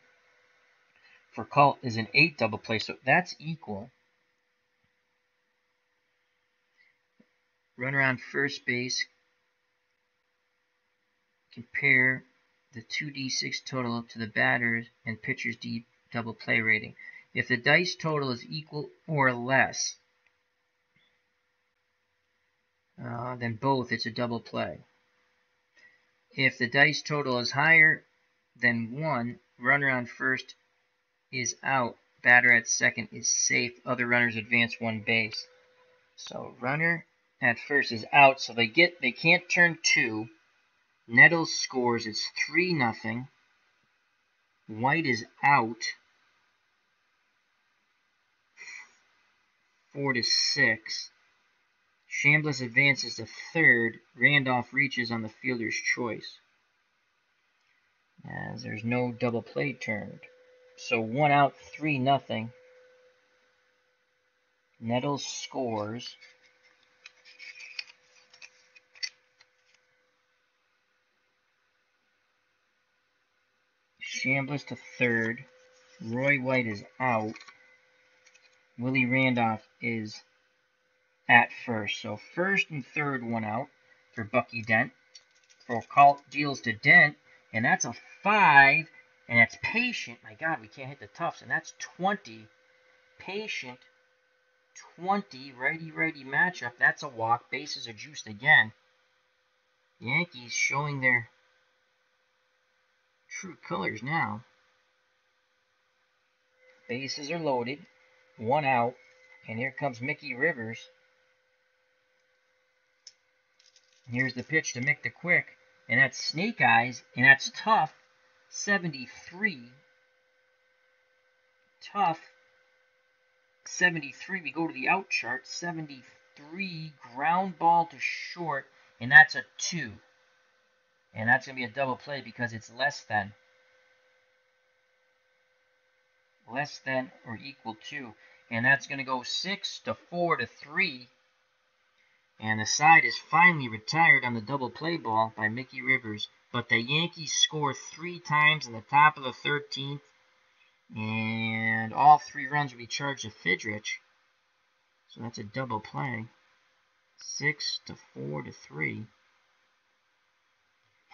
For Colt is an 8 double play, so that's equal. Runner on first base. Compare the 2d6 total to the batter's and pitcher's D double play rating. If the dice total is equal or less than both, it's a double play. If the dice total is higher than 1, runner on first is out. Batter at second is safe. Other runners advance one base. So runner at first is out. So they can't turn two. Nettles scores. It's 3-0. White is out. 4-6. Chambliss advances to third. Randolph reaches on the fielder's choice, as there's no double play turned. So 1 out, 3-0. Nettles scores. Chambliss to third. Roy White is out. Willie Randolph is at first. So first and third, 1 out for Bucky Dent. Call deals to Dent, and that's a 5, and that's Patient. My God, we can't hit the Tufts, and that's 20. Patient, 20, righty-righty matchup. That's a walk. Bases are juiced again. Yankees showing their true colors now. Bases are loaded. 1 out. And here comes Mickey Rivers. Here's the pitch to Mick the Quick. And that's Snake Eyes. And that's tough. 73. Tough. 73. We go to the out chart. 73. Ground ball to short. And that's a 2. And that's going to be a double play because it's less than or equal to. And that's going to go 6-4-3. And the side is finally retired on the double play ball by Mickey Rivers. But the Yankees score 3 times in the top of the 13th. And all 3 runs will be charged to Fidrych. So that's a double play. 6-4-3.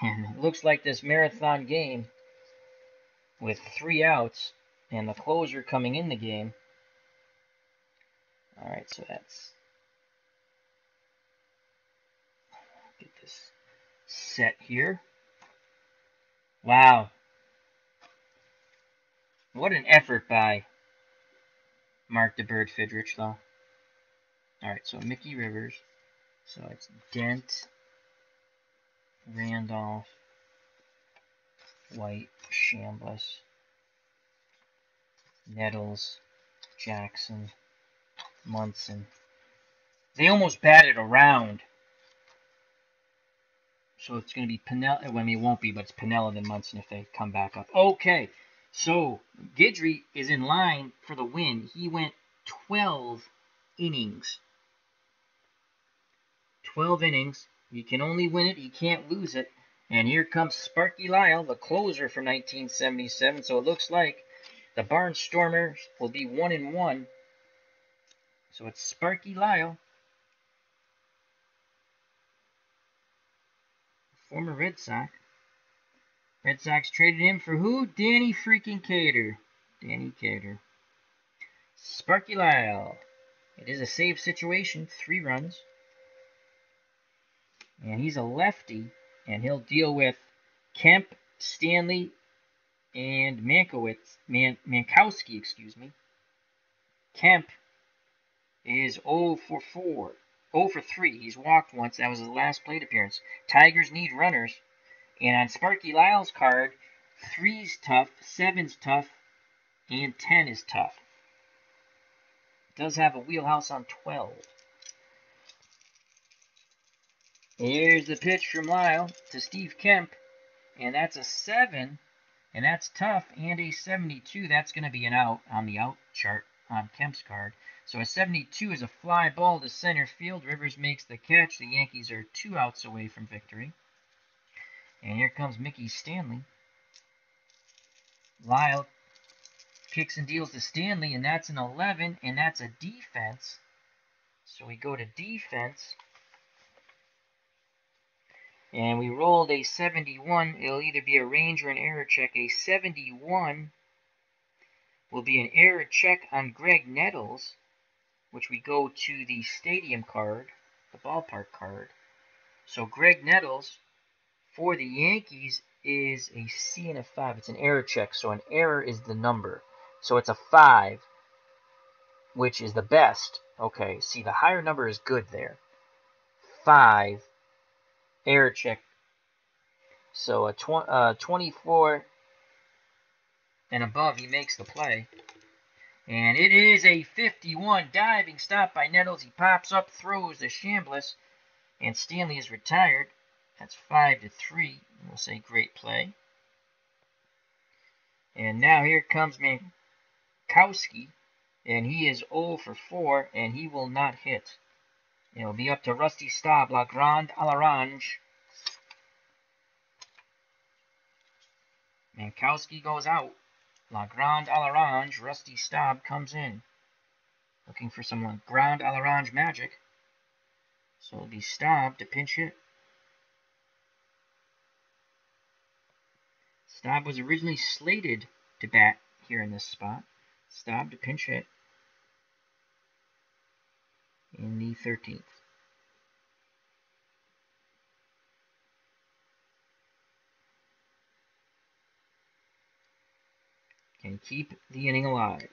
And it looks like this marathon game with 3 outs and the closer coming in the game. Alright, so that's... Get this set here. Wow. What an effort by Mark the Bird Fidrych, though. Alright, so Mickey Rivers. So it's Dent, Randolph, White, Chambliss, Nettles, Jackson, Munson. They almost batted around. So it's going to be Pinella. Well, I mean, it won't be, but it's Pinella and Munson if they come back up. Okay, so Guidry is in line for the win. He went 12 innings. 12 innings. You can only win it. You can't lose it. And here comes Sparky Lyle, the closer from 1977. So it looks like the Barnstormers will be 1-1. So it's Sparky Lyle, former Red Sox. Red Sox traded him for who? Danny freaking Cater. Danny Cater. Sparky Lyle. It is a save situation. 3 runs. And he's a lefty. And he'll deal with Kemp, Stanley, and Mankowski, excuse me. Kemp is 0 for 4. 0 for 3. He's walked once. That was his last plate appearance. Tigers need runners. And on Sparky Lyle's card, 3's tough, 7's tough, and 10 is tough. It does have a wheelhouse on 12. Here's the pitch from Lyle to Steve Kemp. And that's a 7. And that's tough. And a 72. That's going to be an out on the out chart on Kemp's card. So a 72 is a fly ball to center field. Rivers makes the catch. The Yankees are 2 outs away from victory. And here comes Mickey Stanley. Lyle kicks and deals to Stanley, and that's an 11, and that's a defense. So we go to defense. And we rolled a 71. It'll either be a range or an error check. A 71 will be an error check on Greg Nettles, which we go to the stadium card, the ballpark card. So Greg Nettles for the Yankees is a C and a 5. It's an error check, so an error is the number. So it's a 5, which is the best. Okay, see, the higher number is good there. 5, error check. So a 24 and above, he makes the play. And it is a 51 diving stop by Nettles. He pops up, throws the shambless, and Stanley is retired. That's 5-3. We'll say great play. And now here comes Mankowski, and he is 0 for 4, and he will not hit. It'll be up to Rusty Staub, La Grande à l'Orange. Mankowski goes out. La Grande à l'Orange. Rusty Staub comes in. Looking for some La Grande à l'Orange magic. So it'll be Staub to pinch hit. Staub was originally slated to bat here in this spot. Staub to pinch hit in the 13th. Can keep the inning alive.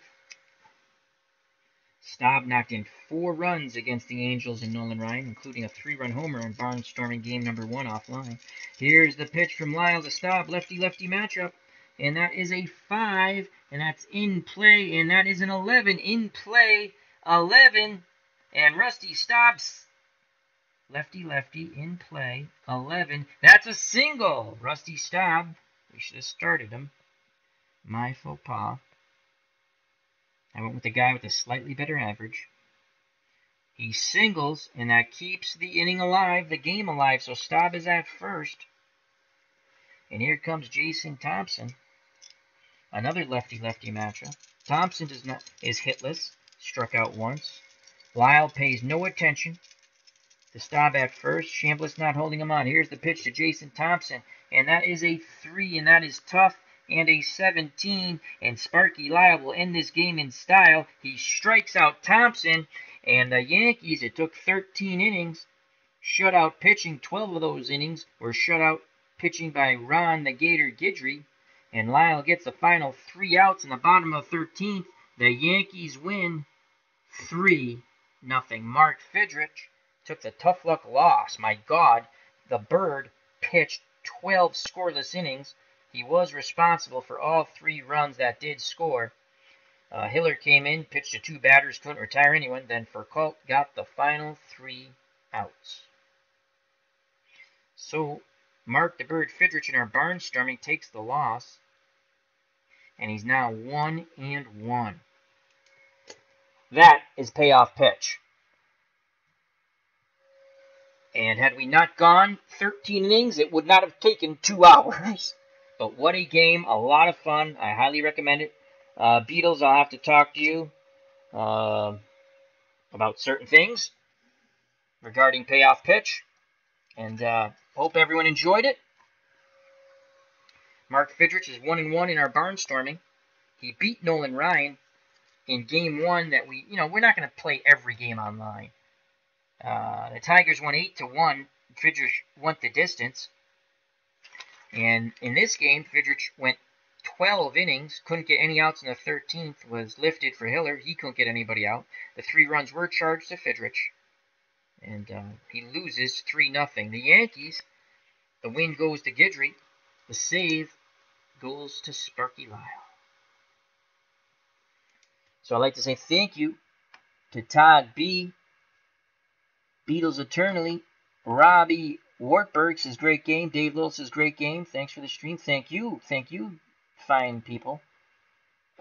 Staub knocked in 4 runs against the Angels and Nolan Ryan, including a 3-run homer in barnstorming game number 1 offline. Here's the pitch from Lyle to Staub, lefty-lefty matchup, and that is a 5, and that's in play, and that is an 11, in play, 11, and Rusty Staub's lefty-lefty in play, 11. That's a single. Rusty Staub, we should have started him. My faux pas. I went with the guy with a slightly better average. He singles, and that keeps the inning alive, the game alive, so Staub is at first. And here comes Jason Thompson. Another lefty-lefty matchup. Thompson is hitless, struck out once. Lyle pays no attention to Staub at first. Shambliss not holding him on. Here's the pitch to Jason Thompson, and that is a 3, and that is tough. And a 17, and Sparky Lyle will end this game in style. He strikes out Thompson, and the Yankees, it took 13 innings, shutout pitching. 12 of those innings were shutout pitching by Ron the Gator Guidry, and Lyle gets the final 3 outs in the bottom of 13th. The Yankees win 3-0. Mark Fidrych took the tough luck loss. My God, the Bird pitched 12 scoreless innings. He was responsible for all 3 runs that did score. Hiller came in, pitched to 2 batters, couldn't retire anyone. Then Furkult got the final 3 outs. So Mark the Bird Fidrych in our barnstorming takes the loss, and he's now 1-1. That is payoff pitch. And had we not gone 13 innings, it would not have taken 2 hours. But what a game, a lot of fun. I highly recommend it. Beatles, I'll have to talk to you about certain things regarding payoff pitch. And hope everyone enjoyed it. Mark Fidrych is 1-1 in our barnstorming. He beat Nolan Ryan in game 1 that we're not going to play every game online. The Tigers won 8-1. Fidrych went the distance. And in this game, Fidrych went 12 innings, couldn't get any outs in the 13th, was lifted for Hiller. He couldn't get anybody out. The 3 runs were charged to Fidrych, and he loses 3-0. The Yankees, the win goes to Guidry. The save goes to Sparky Lyle. So I'd like to say thank you to Todd B., Beatles Eternally, Robbie Wartburg says great game. Dave Little says great game. Thanks for the stream. Thank you, fine people,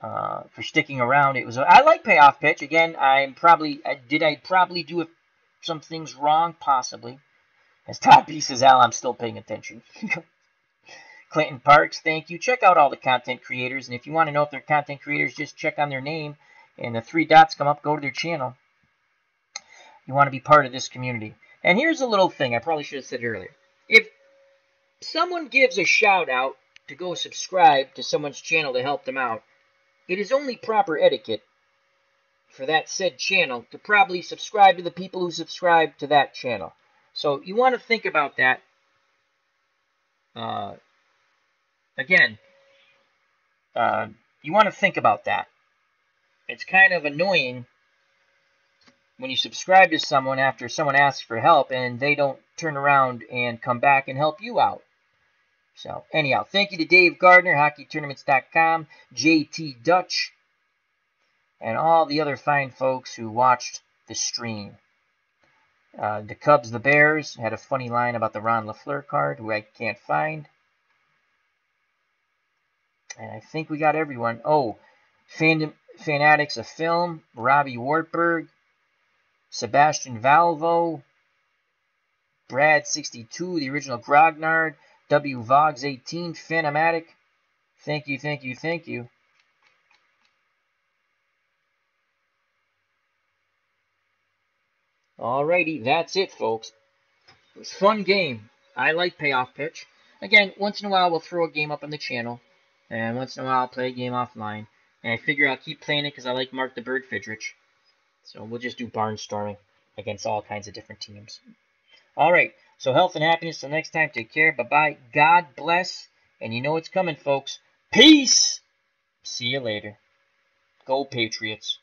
for sticking around. I like payoff pitch. Again, I probably do some things wrong, possibly. As Todd B says, Al, I'm still paying attention. Clinton Parks, thank you. Check out all the content creators, and if you want to know if they're content creators, just check on their name, and the 3 dots come up. Go to their channel. You want to be part of this community. And here's a little thing. I probably should have said it earlier. If someone gives a shout out to go subscribe to someone's channel to help them out, it is only proper etiquette for that said channel to probably subscribe to the people who subscribe to that channel. So you want to think about that. Again, you want to think about that. it's kind of annoying when you subscribe to someone after someone asks for help and they don't turn around and come back and help you out. So, anyhow, thank you to Dave Gardner, HockeyTournaments.com, JT Dutch, and all the other fine folks who watched the stream. The Cubs, the Bears, had a funny line about the Ron LaFleur card, who I can't find. And I think we got everyone. Oh, Fanatics of Film, Robbie Wartburg, Sebastian Valvo, Brad62, the original Grognard, W. Vogs 18, Phanomatic. Thank you, thank you, thank you. Alrighty, that's it, folks. It was a fun game. I like Payoff Pitch. Again, once in a while we'll throw a game up on the channel, and once in a while I'll play a game offline. And I figure I'll keep playing it because I like Mark the Bird Fidrych. So we'll just do barnstorming against all kinds of different teams. Alright, so health and happiness till next time. Take care. Bye-bye. God bless. And you know what's coming, folks. Peace! See you later. Go Patriots.